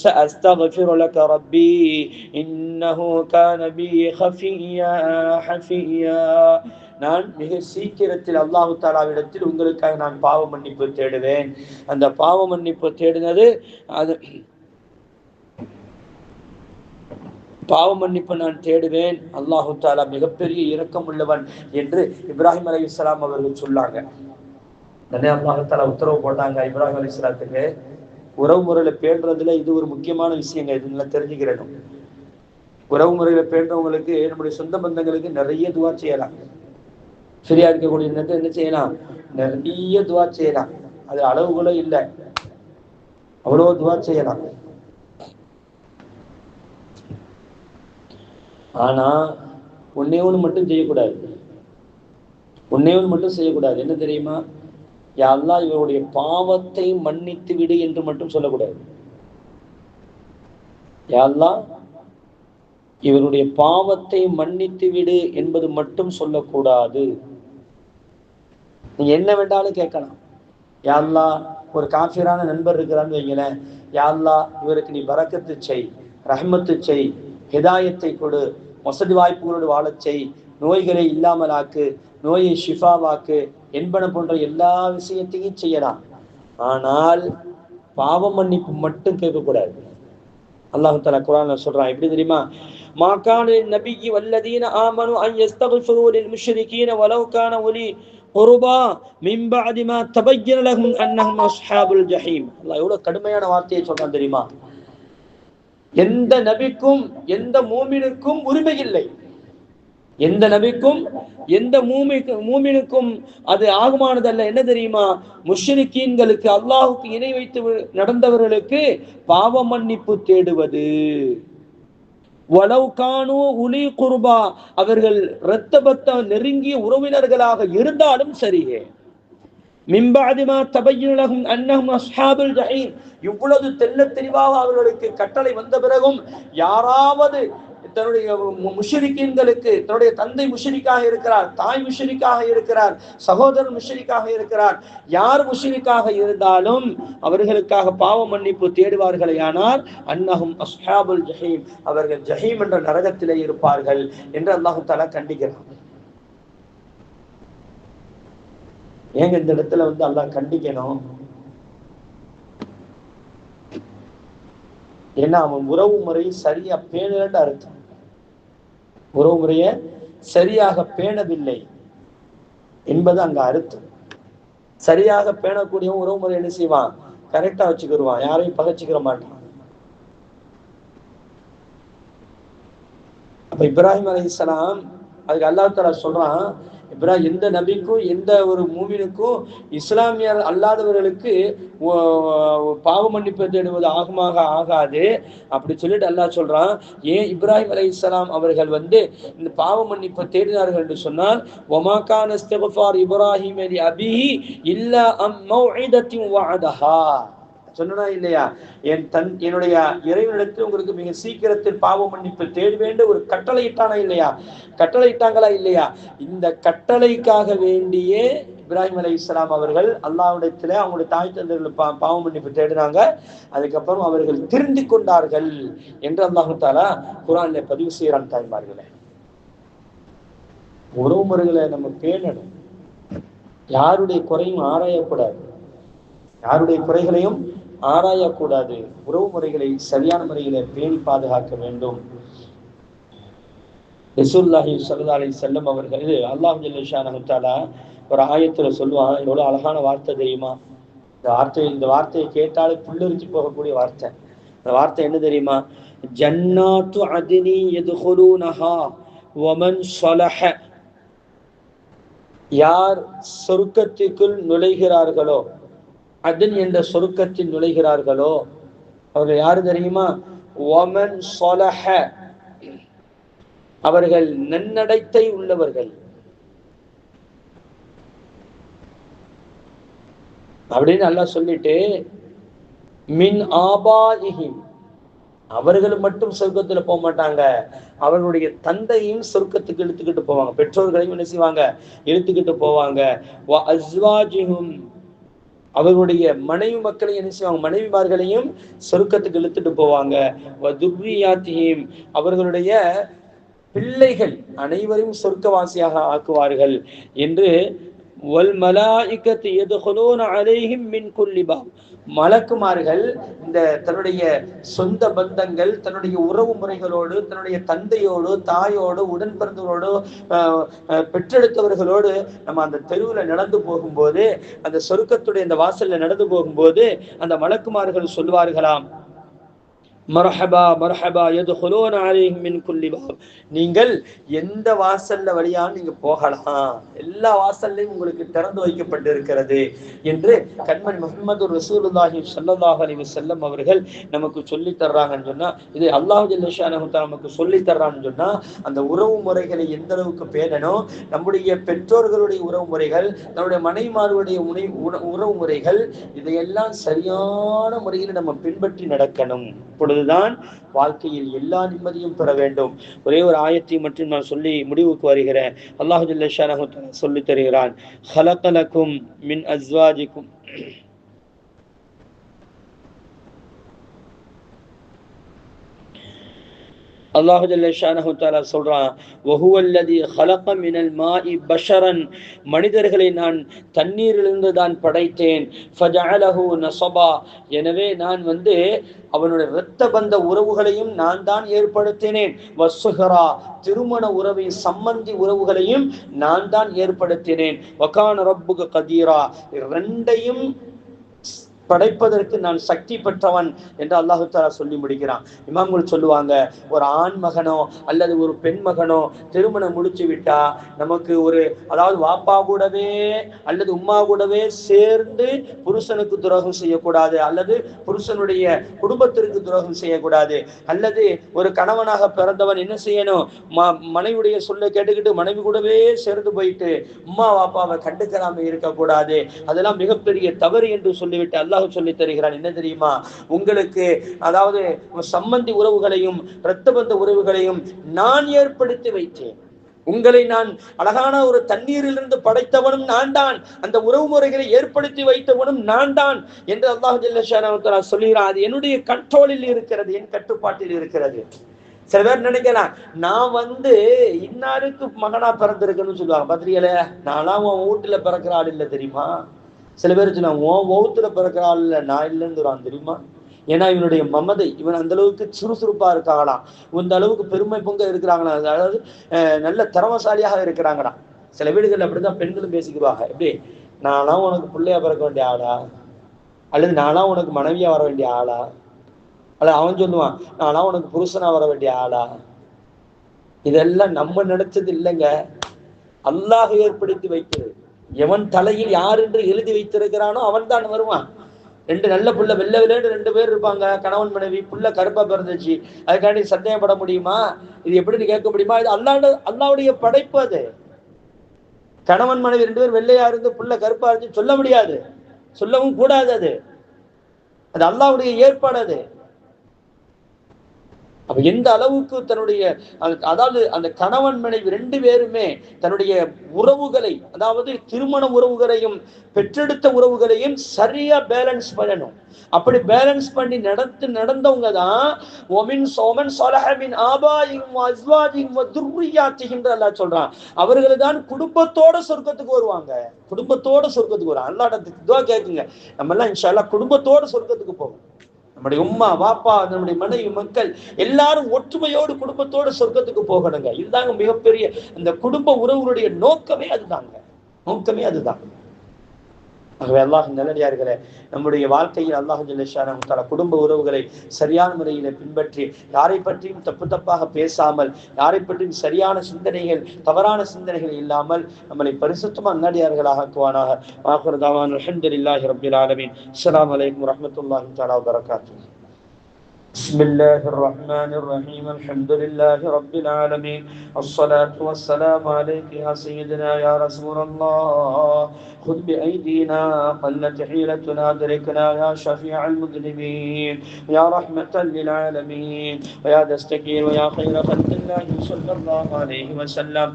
சஅஸ்தக்ஃபிரு லக ரப்பி இன்னஹு கான பி ஹஃபியா, நான் மிக சீக்கிரத்தில் அல்லாஹு தஆலாவிடத்தில் உங்களுக்காக நான் பாவ மன்னிப்பு தேடுவேன். அந்த பாவ மன்னிப்பு தேடினது, அது பாவ மன்னிப்பு நான் தேடுவேன், அல்லாஹு தஆலா மிகப்பெரிய இரக்கம் உள்ளவன் என்று இப்ராஹிம் அலைஹிஸ்ஸலாம் அவர்கள் சொன்னாங்க. உடனே அல்லாஹு தஆலா உத்தரவு போட்டாங்க இப்ராஹிம் அலைஹிஸ்ஸலாத்துக்கு, உறவு முறையில பேணுறதுல இது ஒரு முக்கியமான விஷயங்க, இது தெரிஞ்சுக்கிறணும். உறவு முறையில பேணுறவங்களுக்கு, நம்முடைய சொந்த பந்தங்களுக்கு நிறைய துவா செய்யலாம். சரியா இருக்கக்கூடிய நேரத்தை என்ன செய்யலாம்? நிறைய துவா செய்யலாம். அது அளவுகளோ இல்லை, அவ்வளவு துவா செய்யலாம். ஆனா ஒன்னே ஒண்ணு மட்டும் செய்யக்கூடாது. ஒன்னே ஒண்ணு மட்டும் செய்யக்கூடாது. என்ன தெரியுமா? யா அல்லாஹ் இவருடைய பாவத்தை மன்னித்து விடு என்று மட்டும் சொல்லக்கூடாது. யா அல்லாஹ் இவருடைய பாவத்தை மன்னித்து விடு என்பது மட்டும் சொல்லக்கூடாது. நீங்க என்ன வேண்டாலும் கேட்கலாம். யா அல்லாஹ், ஒரு காஃபிரான நண்பர் இருக்கிறான்னு வைங்களேன், யா அல்லாஹ் இவருக்கு நீ பரக்கத்து செய், ரஹ்மத்து செய், ஹிதாயத்தை கொடு, வசதி வாய்ப்புகளோடு வாழச் செய், நோய்களை இல்லாமல் ஆக்கு, நோயை ஷிஃபாவாக்கு என்பன போன்ற எல்லா விஷயத்தையும் செய்யலாம். ஆனால் பாவ மன்னிப்பு மட்டும் கேட்கக்கூடாது. அல்லாஹ் தஆலா குர்ஆன்ல சொல்றான், எப்படி தெரியுமா? மா கான நபியி வல்லதீன ஆமனு அன் யஸ்தக்ஃபிரு லில் முஷ்ரிகீன வலவ் கான உலி குர்பா மின் பஅதி மா தபய்யன லஹும் அன்னஹும் அஸ்ஹாபுல் ஜஹீம். அல்லாஹ் எவ்வளவு கடுமையான வார்த்தையை சொல்றான் தெரியுமா? எந்த நபிக்கும் எந்த மூமினுக்கும் உரிமை இல்லை, எந்த நபிக்கும் எந்த மூமினுக்கும் அது ஆகுமானதல்ல. என்ன தெரியுமா? முஷ்ரிக்கீன்களுக்கு, அல்லாஹுக்கு இணை வைத்து நடந்தவர்களுக்கு பாவ மன்னிப்பு தேடுவது. வலவ் கானூ உலி குர்பா, அவர்கள் இரத்தபத்த நெருங்கிய உறவினர்களாக இருந்தாலும் சரியே. மின் பஅதி மா தபய்யன லஹும் அன்னஹும் அஸ்ஹாபுல் ஜஹீம், இவ்வளவு தெள்ளத் தெளிவாக அவர்களுக்கு கட்டளை வந்த பிறகும் யாராவது தன்னுடைய முஷ்ரிக்கீன்களுக்கு, தன்னுடைய தந்தை முஷ்ரிக்காக இருக்கிறார், தாய் முஷ்ரிக்காக இருக்கிறார், சகோதரன் முஷ்ரிக்காக இருக்கிறார், யார் முஷ்ரிக்காக இருந்தாலும் அவர்களுக்காக பாவ மன்னிப்பு தேடுவார்களே ஆனால் அன்னஹும் அஸ்ஹாபுல் ஜஹீம், அவர்கள் ஜஹீம் என்ற நரகத்திலே இருப்பார்கள் என்று அல்லாஹ் தஆலா கண்டிக்கிறான். ஏங்க இந்த இடத்துல அல்லாஹ் கண்டிக்கணும்? ஏன்னா அவன் உறவு முறையை சரியா பேணலன்னு அர்த்தம். உறவு முறையை சரியாக பேணவில்லை என்பது அங்க அர்த்தம். சரியாக பேணக்கூடிய உறவு முறை என்ன செய்வான்? கரெக்டா வச்சுக்கிடுவான், யாரையும் பகைச்சிக்கிற மாட்டான். அப்ப இப்ராஹிம் அலைஹிஸ்ஸலாம் அதுக்கு அல்லாஹ் தஆலா சொல்றான், இப்ராஹிம் எந்த நபிக்கும் எந்த ஒரு மூமினுக்கும் இஸ்லாமியர் அல்லாதவர்களுக்கு பாவ மன்னிப்பு தேடுவது ஆகுமாக ஆகாது அப்படி சொல்லிட்டு அல்லாஹ் சொல்றான். ஏன் இப்ராஹிம் அலைஹிஸ்ஸலாம் அவர்கள் இந்த பாவ மன்னிப்பு தேடினார்கள் என்று சொன்னால், வமா கான இஸ்திக்ஃபார் இப்ராஹிம் லி அபீஹி இல்லா அம் மௌஇதத்தின் வஅதஹா, சொன்னா இல்லையா, என்னுடைய இறைவனிடத்தில் உங்களுக்கு மிக சீக்கிரத்தில் பாவ மன்னிப்பு தேட வேண்டும் ஒரு கட்டளை இட்டானா இல்லையா, கட்டளை இட்டாங்களா இல்லையா? இந்த கட்டளைக்காக வேண்டியே இப்ராஹிம் அலைஹிஸ்ஸலாம் அவர்கள் அல்லாஹ்விடத்தில் அவங்களுடைய தாய் தந்தைகள் பாவ மன்னிப்பு தேடினாங்க. அதுக்கப்புறம் அவர்கள் திருந்தி கொண்டார்கள் என்று அல்லாஹ் தஆலா குர்ஆன்ல பதிவு செய்யறான். தாய்மார்களே, உறவு முறைகளை நம்ம பேணணும், யாருடைய குறையும் ஆராயக்கூடாது, யாருடைய குறைகளையும் ஆராயக்கூடாது. உறவு முறைகளை சரியான முறையில பேணி பாதுகாக்க வேண்டும். ரசூலுல்லாஹி ஸல்லல்லாஹு அலைஹி வஸல்லம் அவர்கள் அல்லாஹ் ஜல்ல ஷானஹு தஆலா ஒரு ஆயத்துல சொல்லுவான், எவ்வளவு அழகான வார்த்தை தெரியுமா? இந்த வார்த்தையை கேட்டாலே புல்லரிச்சு போகக்கூடிய வார்த்தை. இந்த வார்த்தை என்ன தெரியுமா? ஜன்னாத்து அத்னி யதுகுலூனஹா வமன் ஸலஹ, யார் சொர்க்கத்துக்குள் நுழைகிறார்களோ, அதன் என்ற சொர்க்கத்தில் நுழைகிறார்களோ அவர்கள் யாரு தெரியுமா? வமன் ஸலஹ, அவர்கள் நன்னடத்தை உள்ளவர்கள் அப்படின்னு அல்லாஹ் சொல்லிட்டு, மின் ஆபாஇஹிம், அவர்கள் மட்டும் சொர்க்கத்துல போக மாட்டாங்க, அவர்களுடைய தந்தையும் சொர்க்கத்துக்கு இழுத்துக்கிட்டு போவாங்க, பெற்றோர்களையும் என்ன செய்வாங்க, இழுத்துக்கிட்டு போவாங்க. வ அஸ்வாஜிஹும், அவர்களுடைய மனைவி மக்களையும் என்ன செய்வாங்க, மனைவிமார்களையும் சொர்க்கத்துக்கு இழுத்துட்டு போவாங்க. வ துர்ரியாத்திஹிம், அவர்களுடைய பிள்ளைகள் அனைவரையும் சொர்க்கவாசியாக ஆக்குவார்கள் என்று. வல் மலாயிகத்து யதுகுலூன அலைஹிம் மின் குல்லி பாப், மலக்குமார்கள் இந்த தன்னுடைய சொந்த பந்தங்கள், தன்னுடைய உறவு முறைகளோடு, தன்னுடைய தந்தையோடு, தாயோடு, உடன் பிறந்தவரோடு, பெற்றெடுத்தவர்களோடு நம்ம அந்த தெருவில் நடந்து போகும்போது, அந்த சொர்க்கத்துடைய அந்த வாசல்ல நடந்து போகும்போது அந்த மலக்குமார்கள் சொல்வார்களாம், மர்ஹபா மர்ஹபா யதுகுலூன அலைஹிம் மின் குல்லி பாப், நீங்கள் எந்த வாசல்ல வழியா நீங்க போகலாம், எல்லா வாசல்லையும் உங்களுக்கு திறந்து வைக்கப்பட்டிருக்கிறது என்று கண்மணி முஹம்மது ரசூலுல்லாஹி ஸல்லல்லாஹு அலைஹி வஸல்லம் அவர்கள் நமக்கு சொல்லி தர்றாங்கன்னு சொன்னா, இது அல்லாஹ் ஜல்ல ஷானஹு தஆலா நமக்கு சொல்லி தர்றான்னு சொன்னா, அந்த உறவு முறைகளை எந்த அளவுக்கு பேணணும், நம்முடைய பெற்றோர்களுடைய உறவு முறைகள், நம்முடைய மனைவிமார்களுடைய உறவு முறைகள், இதையெல்லாம் சரியான முறையில் நம்ம பின்பற்றி நடக்கணும். தான் வாழ்க்கையில் எல்லா நிம்மதியும் பெற வேண்டும். ஒரே ஒரு ஆயத்தை மட்டும் நான் சொல்லி முடிவுக்கு வருகிறேன். அல்லாஹ் ஜல்ல ஷானஹு தஆலா சொல்லி தருகிறான், ஹலகலகும் மின் அஸ்வாஜிக்கும், அல்லாஹ் ஜல்ல ஷானஹு தஆலா சொல்றான், வஹுவல்லதி ஹலக மினல் மாஇ பஷரன், மனிதர்களை நான் தண்ணீரிலிருந்து தான் படைத்தேன். ஃபஜஅலஹு நஸபா, எனவே நான் அவனுடைய இரத்த பந்த உறவுகளையும் நான் தான் ஏற்படுத்தினேன். வஸ்ஸுஹரா, திருமண உறவை சம்பந்தி உறவுகளையும் நான் தான் ஏற்படுத்தினேன். வகான ரப்புக கதீரா, இரண்டையும் படைப்பதற்கு நான் சக்தி பெற்றவன் என்று அல்லாஹு தஆலா சொல்லி முடிக்கிறான். இமாம்கள் சொல்லுவாங்க, ஒரு ஆண் மகனோ அல்லது ஒரு பெண் மகனோ திருமணம் முடிச்சு விட்டா நமக்கு அதாவது வாப்பா கூடவே அல்லது உம்மா கூடவே சேர்ந்து புருஷனுக்கு துரோகம் செய்யக்கூடாது, அல்லது புருஷனுடைய குடும்பத்திற்கு துரோகம் செய்யக்கூடாது, அல்லது ஒரு கணவனாக பிறந்தவன் என்ன செய்யணும், மனைவியுடைய சொல்ல கேட்டுக்கிட்டு மனைவி கூடவே சேர்ந்து போயிட்டு உம்மா வாப்பாவை கண்டுக்கிறாம இருக்கக்கூடாது. அதெல்லாம் மிகப்பெரிய தவறு என்று சொல்லிவிட்டு அல்லாஹ் சொல்லி தருகிறான். என்ன தெரியுமா, உங்களுக்கு அதாவது சம்பந்தி உறவுகளையும் இரத்த பந்த உறவுகளையும் நான் ஏற்படுத்தி வைத்தேன், உங்களை நான் அழகான ஒரு தண்ணீரிலிருந்து படைத்தவனும் நான் தான், அந்த உறவு முறைகளை ஏற்படுத்தி வைத்தவனும் நான் தான் என்று அல்லாஹ் ஜல்ல ஷானஹு தஆலா சொல்கிறான். அது என்னுடைய கண்ட்ரோலில் இருக்கிறது, என் கட்டுப்பாட்டில் இருக்கிறது. சில பேர் நினைக்கலாம், நான் இன்னாருக்கு மகனா பிறந்திருக்குன்னு சொல்லுவாங்க. பத்திரிகையில நான்லாம் உன் வீட்டுல பிறக்கிற ஆள் இல்லை தெரியுமா. சில பேர் சொன்னாங்க, உன் வௌத்துல பிறக்கிற ஆள் இல்லை, நான் இல்லைன்னு தெரியுமா. ஏன்னா இவனுடைய மமதை, இவன் அந்த அளவுக்கு சுறுசுறுப்பா இருக்காங்களாம், இந்த அளவுக்கு பெருமை பொங்க இருக்கிறாங்களா, அதாவது நல்ல திறமசாலியாக இருக்கிறாங்கடா. சில வீடுகள் அப்படிதான் பெண்களும் பேசிக்குவாங்க, எப்படி நான்லாம் உனக்கு பிள்ளையா பிறக்க வேண்டிய ஆளா, அல்லது நானா உனக்கு மனைவியா வர வேண்டிய ஆளா? அல்லது அவன் சொல்லுவான் நானா உனக்கு புருஷனா வர வேண்டிய ஆளா? இதெல்லாம் நம்ம நினைச்சது இல்லைங்க, அல்லாஹ் ஏற்படுத்தி வைக்கிறது. எவன் தலையில் யார் என்று எழுதி வைத்திருக்கிறானோ அவன் தான் வருவான். ரெண்டு நல்ல புள்ள வெள்ளை விளையாடு 2 பேர் இருப்பாங்க, கணவன் மனைவி, புள்ள கருப்பா பிறந்துச்சு, அதுக்காண்டி சந்தேகப்பட முடியுமா? இது எப்படின்னு கேட்க முடியுமா? இது அல்லாவுடைய படைப்பு. அது கணவன் மனைவி 2 பேர் வெள்ளையா இருந்து புள்ள கருப்பா இருந்து சொல்ல முடியாது, சொல்லவும் கூடாது. அது அல்லாவுடைய ஏற்பாடு. அது அப்ப எந்த அளவுக்கு தன்னுடைய அதாவது அந்த கணவன் மனைவி 2 பேருமே தன்னுடைய உறவுகளை, அதாவது திருமண உறவுகளையும் பெற்றெடுத்த உறவுகளையும் சரியா பேலன்ஸ் பண்ணணும். அப்படி பேலன்ஸ் பண்ணி நடந்தவங்க தான் அல்லாஹ் சொல்றான். அவர்கள் தான் குடும்பத்தோட சொர்க்கத்துக்கு வருவாங்க. குடும்பத்தோட சொர்க்கத்துக்கு வரும். அல்லாஹ்ட்ட துஆ கேக்குங்க, நம்ம எல்லாம் இன்ஷா அல்லாஹ் குடும்பத்தோட சொர்க்கத்துக்கு போவோம். நம்முடைய உம்மா வாப்பா, நம்முடைய மனைவி மக்கள் எல்லாரும் ஒற்றுமையோடு குடும்பத்தோடு சொர்க்கத்துக்கு போகணுங்க. இதுதாங்க மிகப்பெரிய அந்த குடும்ப உறவுகளுடைய நோக்கமே அதுதான். ஆகவே அல்லாஹ் நல்லடியார்களே, நம்முடைய வாழ்க்கையில் அல்லாஹ் ஜல்ல ஷானஹு தஆலா குடும்ப உறவுகளை சரியான முறையில பின்பற்றி, யாரை பற்றியும் தப்பாக பேசாமல், யாரை பற்றியும் சரியான சிந்தனைகள், தவறான சிந்தனைகள் இல்லாமல் நம்மளை பரிசுத்தமான நல்லடியார்களாக ஆக்குவானாக. ஆகிரு தஅவானா அல்ஹம்துலில்லாஹி ரப்பில் ஆலமீன். அஸ்ஸலாமு அலைக்கும் வரஹ்மத்துல்லாஹி தஆலா வபரகாத்துஹு. بسم الله الرحمن الرحيم. الحمد لله رب العالمين. الصلاة والسلام عليك يا سيدنا يا رسول الله. خذ بأيدينا قلت حيلتنا أدركنا يا شفيع المذنبين يا رحمة للعالمين ويا دستكين ويا خير خلق الله صلى الله عليه وسلم.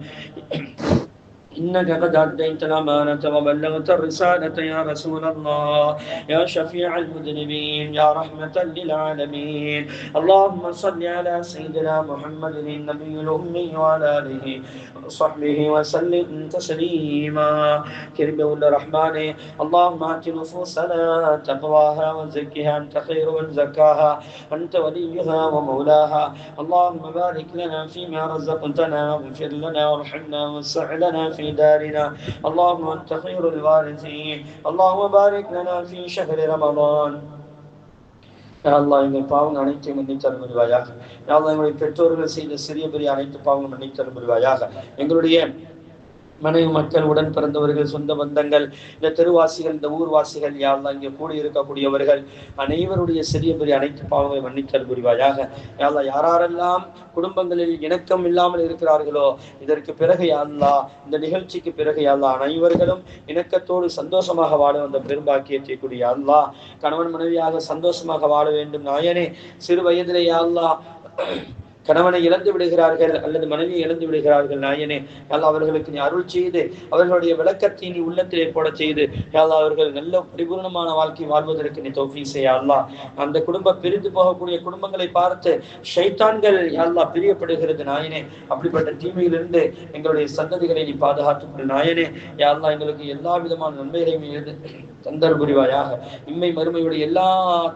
إنك قد أديت الأمانة وبلغت الرسالة يا رسول الله يا شفيع المذنبين يا رحمة للعالمين. اللهم صل على سيدنا محمد النبي الأمي وعلى آله وصحبه وسلم تسليما. كريم الرحمن اللهم آت نفوسنا تقواها وزكها أنت خير من زكاها أنت وليها ومولاها. اللهم بارك لنا فيما رزقتنا واغفر لنا وارحمنا واسع لنا في دارنا. اللهم أنت خير الوارثين. اللهم بارك لنا في شهر رمضان. யா அல்லாஹ், எங்கள் பாவங்கள் அனைத்தையும் மன்னித்தருள் புரிவாயாக. யா அல்லாஹ், எங்களுடைய பெற்றோர்கள் செய்த சிறிய பெரிய அனைத்து பாவங்கள் மன்னித்தருள் புரிவாயாக. எங்களுடைய மனைவி மக்கள், உடன் பிறந்தவர்கள், சொந்த பந்தங்கள், இந்த தெருவாசிகள், இந்த ஊர்வாசிகள், யா அல்லாஹ் இங்கே கூடி இருக்கக்கூடியவர்கள் அனைவருடைய சிறிய பெரிய அனைத்து பாவங்களை மன்னித்தல் புரிவாயாக. யா அல்லாஹ், யாரெல்லாம் குடும்பங்களில் இணக்கம் இல்லாமல் இருக்கிறார்களோ இதற்கு பிறகு யா அல்லாஹ், இந்த நிகழ்ச்சிக்கு பிறகு யா அல்லாஹ் அனைவர்களும் இணக்கத்தோடு சந்தோஷமாக வாழ வந்த பெரும்பாக்கியத்தை கூடிய யா அல்லாஹ், கணவன் மனைவியாக சந்தோஷமாக வாழ வேண்டும் நாயனே. சிறு வயதிலே யா அல்லாஹ் கணவனை இழந்து விடுகிறார்கள் அல்லது மனைவியை இழந்து விடுகிறார்கள் நாயனே. அல்லாஹ் அவர்களுக்கு நீ அருள் செய்து அவர்களுடைய விளக்கத்தை நீ உள்ளத்திலே போட செய்து அல்லாஹ் அவர்கள் நல்ல பரிபூர்ணமான வாழ்க்கை வாழ்வதற்கு நீ தௌஃபீக் செய்ய அல்லாஹ். அந்த குடும்பம் பிரிந்து போகக்கூடிய குடும்பங்களை பார்த்து ஷைத்தான்கள் அல்லாஹ் பிரியப்படுகிறது நாயனே. அப்படிப்பட்ட தீமையிலிருந்து எங்களுடைய சந்ததிகளை நீ பாதுகாத்துக் நாயனே. யா அல்லாஹ், எங்களுக்கு எல்லா விதமான நன்மைகளையும் தந்தர் புரிவாயாக. இம்மை மறுமையுடைய எல்லா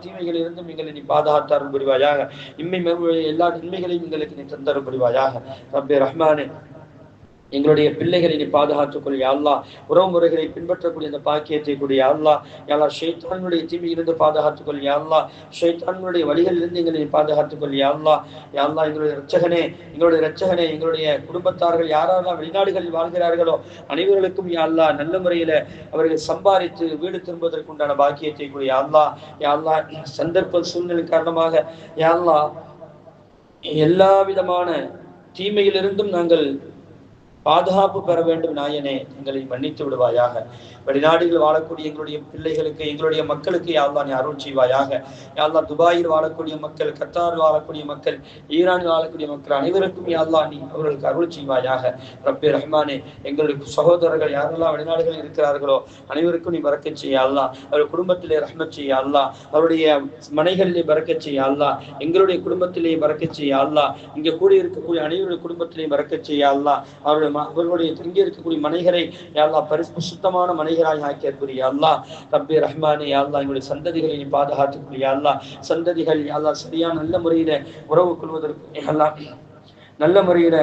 தீமைகளிலிருந்தும் எங்களை நீ பாதுகாத்தார் புரிவாயாக. இம்மை மறுமையுடைய எல்லா நன்மைகளையும் எங்களுக்கு நீ தந்தர் புரிவாயாக. ரப்பே ரஹ்மானே, எங்களுடைய பிள்ளைகளை நீ பாதுகாத்துக் கொள் யா அல்லாஹ். உறவு முறைகளை பின்பற்றக்கூடிய அந்த பாக்கியத்தை கூடிய யா அல்லாஹ். யா அல்லாஹ், ஷைத்தானுடைய தீமையிலிருந்து பாதுகாத்துக் கொள் யா அல்லாஹ். ஷைத்தானுடைய வழிகளிலிருந்து எங்களை நீ பாதுகாத்துக் கொள் யா அல்லாஹ். யா அல்லாஹ், எங்களுடைய இரட்சகனே, எங்களுடைய குடும்பத்தார்கள் யாரெல்லாம் வெளிநாடுகளில் வாழ்கிறார்களோ அனைவர்களுக்கும் யா அல்லாஹ் நல்ல முறையில அவர்கள் சம்பாதித்து வீடு திரும்புவதற்கு உண்டான பாக்கியத்தை கூடிய யா அல்லாஹ். யா அல்லாஹ், சந்தர்ப்ப சூழ்நிலை காரணமாக யா அல்லாஹ் எல்லா விதமான தீமையிலிருந்தும் நாங்கள் பாதுகாப்பு பெற வேண்டும் நாயனே. எங்களை மன்னித்து விடுவாயாக. வெளிநாடுகளில் வாழக்கூடிய எங்களுடைய பிள்ளைகளுக்கு, எங்களுடைய மக்களுக்கு யா அல்லாஹ் நீ அருள் செய்வாயாக. யா அல்லாஹ், துபாயில் வாழக்கூடிய மக்கள், கத்தாரில் வாழக்கூடிய மக்கள், ஈரானில் வாழக்கூடிய மக்கள் அனைவருக்கும் யா அல்லாஹ் நீ அவர்களுக்கு அருள் செய்வாயாக. ரப்பே ரஹ்மானே, எங்களுடைய சகோதரர்கள் யாரெல்லாம் வெளிநாடுகளில் இருக்கிறார்களோ அனைவருக்கும் நீ பரக்கத் செய்ய அல்லாஹ். அவருடைய குடும்பத்திலே ரஹ்மத் செய்ய அல்லாஹ். அவருடைய மனைகளிலே பரக்கத் செய்ய அல்லாஹ். எங்களுடைய குடும்பத்திலே பரக்கத் செய்ய அல்லாஹ். இங்கே கூடி இருக்கக்கூடிய அனைவருடைய குடும்பத்திலே பரக்கத் செய்ய அல்லாஹ். அவர்களுடைய இங்கே இருக்கக்கூடிய மனைகளை யா அல்லாஹ் பரிசுத்தமான மனைகளாய் ஆக்கி அற்புரிய அல்லாஹ். ரப்பே ரஹ்மானே, யா அல்லாஹ் எங்களுடைய சந்ததிகளை நீ பாதுகாத்துக் யா அல்லாஹ். சந்ததிகள் யா அல்லாஹ் சரியான நல்ல முறையில உறவு கொள்வதற்கு யா அல்லாஹ் நல்ல முறையில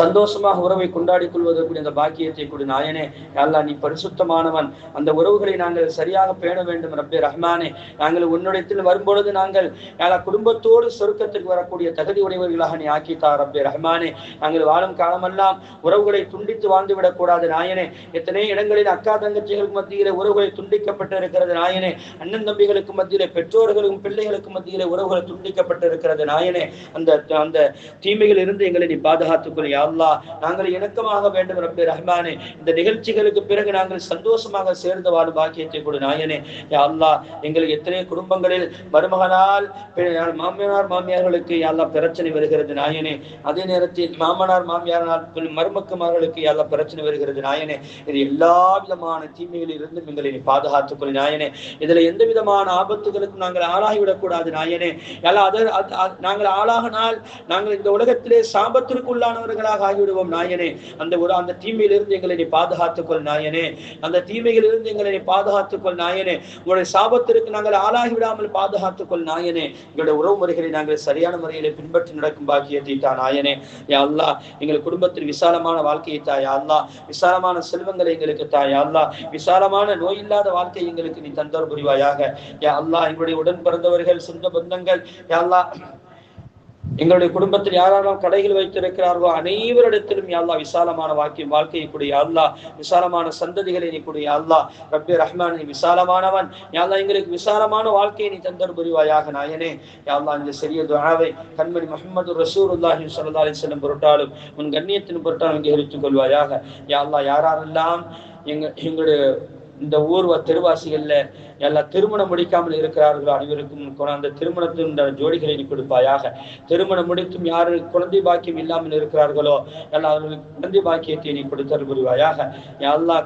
சந்தோஷமாக உறவை கொண்டாடி கொள்வதற்குரிய அந்த பாக்கியத்தை கொடு நாயனே. அல்லாஹ் நீ பரிசுத்தமானவன், அந்த உறவுகளை நாங்கள் சரியாக பேண வேண்டும் ரப்பே ரஹ்மானே. நாங்கள் உன்னிடத்தில் வரும்பொழுது நாங்கள் குடும்பத்தோடு சொர்க்கத்துக்கு வரக்கூடிய தகுதி உடையவர்களாக நீ ஆக்கித்தா ரப்பே ரஹ்மானே. நாங்கள் வாழும் காலமெல்லாம் உறவுகளை துண்டித்து வாழ்ந்து விடக்கூடாது நாயனே. எத்தனை இடங்களில் அக்கா தங்கச்சிகளுக்கு மத்தியிலே உறவுகளை துண்டிக்கப்பட்டு இருக்கிறது நாயனே. அண்ணன் தம்பிகளுக்கு மத்தியிலே, பெற்றோர்களுக்கும் பிள்ளைகளுக்கு மத்தியிலே உறவுகள் துண்டிக்கப்பட்டு இருக்கிறது நாயனே. அந்த அந்த தீமைகள் இருந்து எங்களை நீ பாதுகாத்துக்கொள் யா அல்லாஹ். நாங்கள் இணக்கமாக வேண்டும் ரப்பே ரஹ்மானே. இந்த நிகழ்ச்சிகளுக்கு பிறகு நாங்கள் சந்தோஷமாக சேர்ந்து வாழும் பாக்கியத்தை கொடு நாயனே. யா அல்லாஹ், எங்களுக்கு எத்தனை குடும்பங்களில் மருமகனால் மாமனார் மாமியார்களுக்கு யா அல்லாஹ் பிரச்சனை வருகிறது நாயனே. அதே நேரத்தில் மாமனார் மாமியாரால் மருமக்குமார்களுக்கு யா அல்லாஹ் பிரச்சனை வருகிறது நாயனே. இது எல்லா விதமான தீமைகளில் இருந்தும் எங்களை நீ பாதுகாத்துக்கொள் நாயனே. இதுல எந்த விதமான ஆபத்துகளுக்கும் நாங்கள் ஆளாகிவிடக்கூடாது நாயனே. நாங்கள் ஆளாகினால் நாங்கள் இந்த உலகத்திலே சாபத்திற்கு உள்ளானவர்களாக ஆகிவிடுவோம் நாயனே. அந்த தீமையிலிருந்து எங்களை நீ பாதுகாத்துக்கொள் நாயனே. அந்த தீமைகளிலிருந்து எங்களை நீ பாதுகாத்துக்கொள் நாயனே. உங்களுடைய சாபத்திற்கு நாங்கள் ஆளாகி விடாமல் பாதுகாத்துக்கொள் நாயனே. எங்களுடைய உறவு முறைகளை நாங்கள் சரியான முறையிலே பின்பற்றி நடக்கும் பாக்கியத்தை தா நாயனே. யா அல்லாஹ், எங்கள் குடும்பத்தில் விசாலமான வாழ்க்கையை தா யா அல்லாஹ். விசாலமான செல்வங்களை எங்களுக்கு தா யா அல்லாஹ். விசாலமான நோய் இல்லாத வாழ்க்கை எங்களுக்கு நீ தந்தர் புரிவாயாக யா அல்லாஹ். எங்களுடைய உடன் பிறந்தவர்கள், சொந்த பந்தங்கள் யா அல்லாஹ், எங்களுடைய குடும்பத்தில் யாரெல்லாம் கடைகள் வைத்திருக்கிறார்களோ அனைவரிடத்திலும் யா அல்லாஹ் விசாலமான வாழ்க்கையை கொடு யா அல்லாஹ். விசாலமான சந்ததிகளை நீ கொடு யா அல்லாஹ். ரப்பே ரஹ்மான், நீ விசாலமானவன் யா அல்லாஹ். எங்களுக்கு விசாலமான வாழ்க்கையை நீ தந்தர் புரிவாயாக நாயனே. யா அல்லாஹ், இந்த சிறிய துஆவை கண்மணி முஹம்மது ரசூலுல்லாஹி ஸல்லல்லாஹு அலைஹி வஸல்லம் பொருட்டாலும் உன் கண்ணியத்தின் பொருட்டாலும் அங்கீகரித்துக் கொள்வாயாக யா அல்லாஹ். யாரெல்லாம் எங்களுடைய இந்த ஊர் தெருவாசிகள்ல எல்லா திருமணம் முடிக்காமல் இருக்கிறார்களோ அனைவருக்கும் அந்த திருமணத்தின் ஜோடிகளை நீ கொடுப்பாயாக. திருமணம் முடித்தும் யாரு குழந்தை பாக்கியம் இல்லாமல் இருக்கிறார்களோ எல்லா அவர்களுக்கு குழந்தை பாக்கியத்தை நீ கொடுத்தல் புரிவாயாக யா அல்லாஹ்.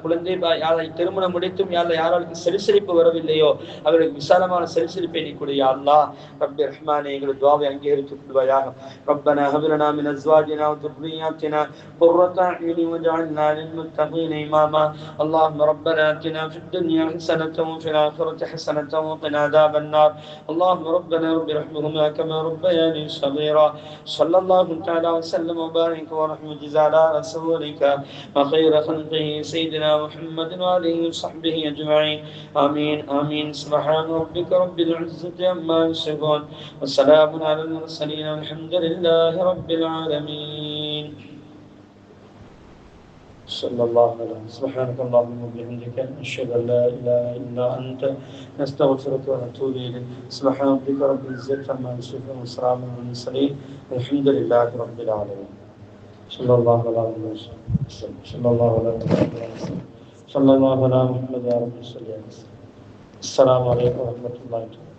திருமணம் முடித்தும் யாராருக்கு செரிசலிப்பு வரவில்லையோ அவர்களுக்கு விசாலமான செரிசலிப்பை நீ கொடு யா அல்லாஹ். ரப்பி ரஹ்மானே, எங்கள் துஆவை அங்கீகரித்துக் கொள்வாயாக. ரப்பனா ஹப் லனா மின் அஸ்வாஜினா வ துர்ரிய்யாத்தினா குர்ரத அய்யுனி வஜ்அல்னா லில் முத்தகீன இமாமா. அல்லாஹும்ம ரப்பனா ஆத்தினா ஃபித் துன்யா ஹஸனத்தன் வ ஃபில் ஆখিরাতি ஹஸனத்தன் வ கினா அஸாபன்னார். அல்லாஹும்ம ரப்பனா ரப்பி ரஹ்மஹுமா கமா ரப்பயானி ஸகீரா. ஸல்லல்லாஹு தஆலா வ ஸல்லம் வ பாரிக வ ரஹ்மதி அலா ரசூலிக வ கைர ஹல்கிஹி ஸையிதினா முஹம்மதின் வ ஆலிஹி வ ஸஹ்பிஹி அஜ்மஈன். ஆமீன் ஆமீன். சுப்ஹான ரப்பிக ரப்பில் இஸ்ஸத்தி அம்மா யஸிஃபூன் வ ஸலாமுன் அலல் முர்ஸலீன் வல்ஹம்துலில்லாஹி ரப்பில் ஆலமீன். صلى الله عليه وسلم. سبحانك اللهم وبحمدك نشهد ان لا اله الا انت نستغفرك ونتوب اليك. سبحان ربك رب العزه عما يصفون وسلام على المرسلين والحمد لله رب العالمين. صلى الله على وسلم. صلى الله على وسلم. صلى الله على محمد يا رب. السلام عليكم ورحمه الله وبركاته.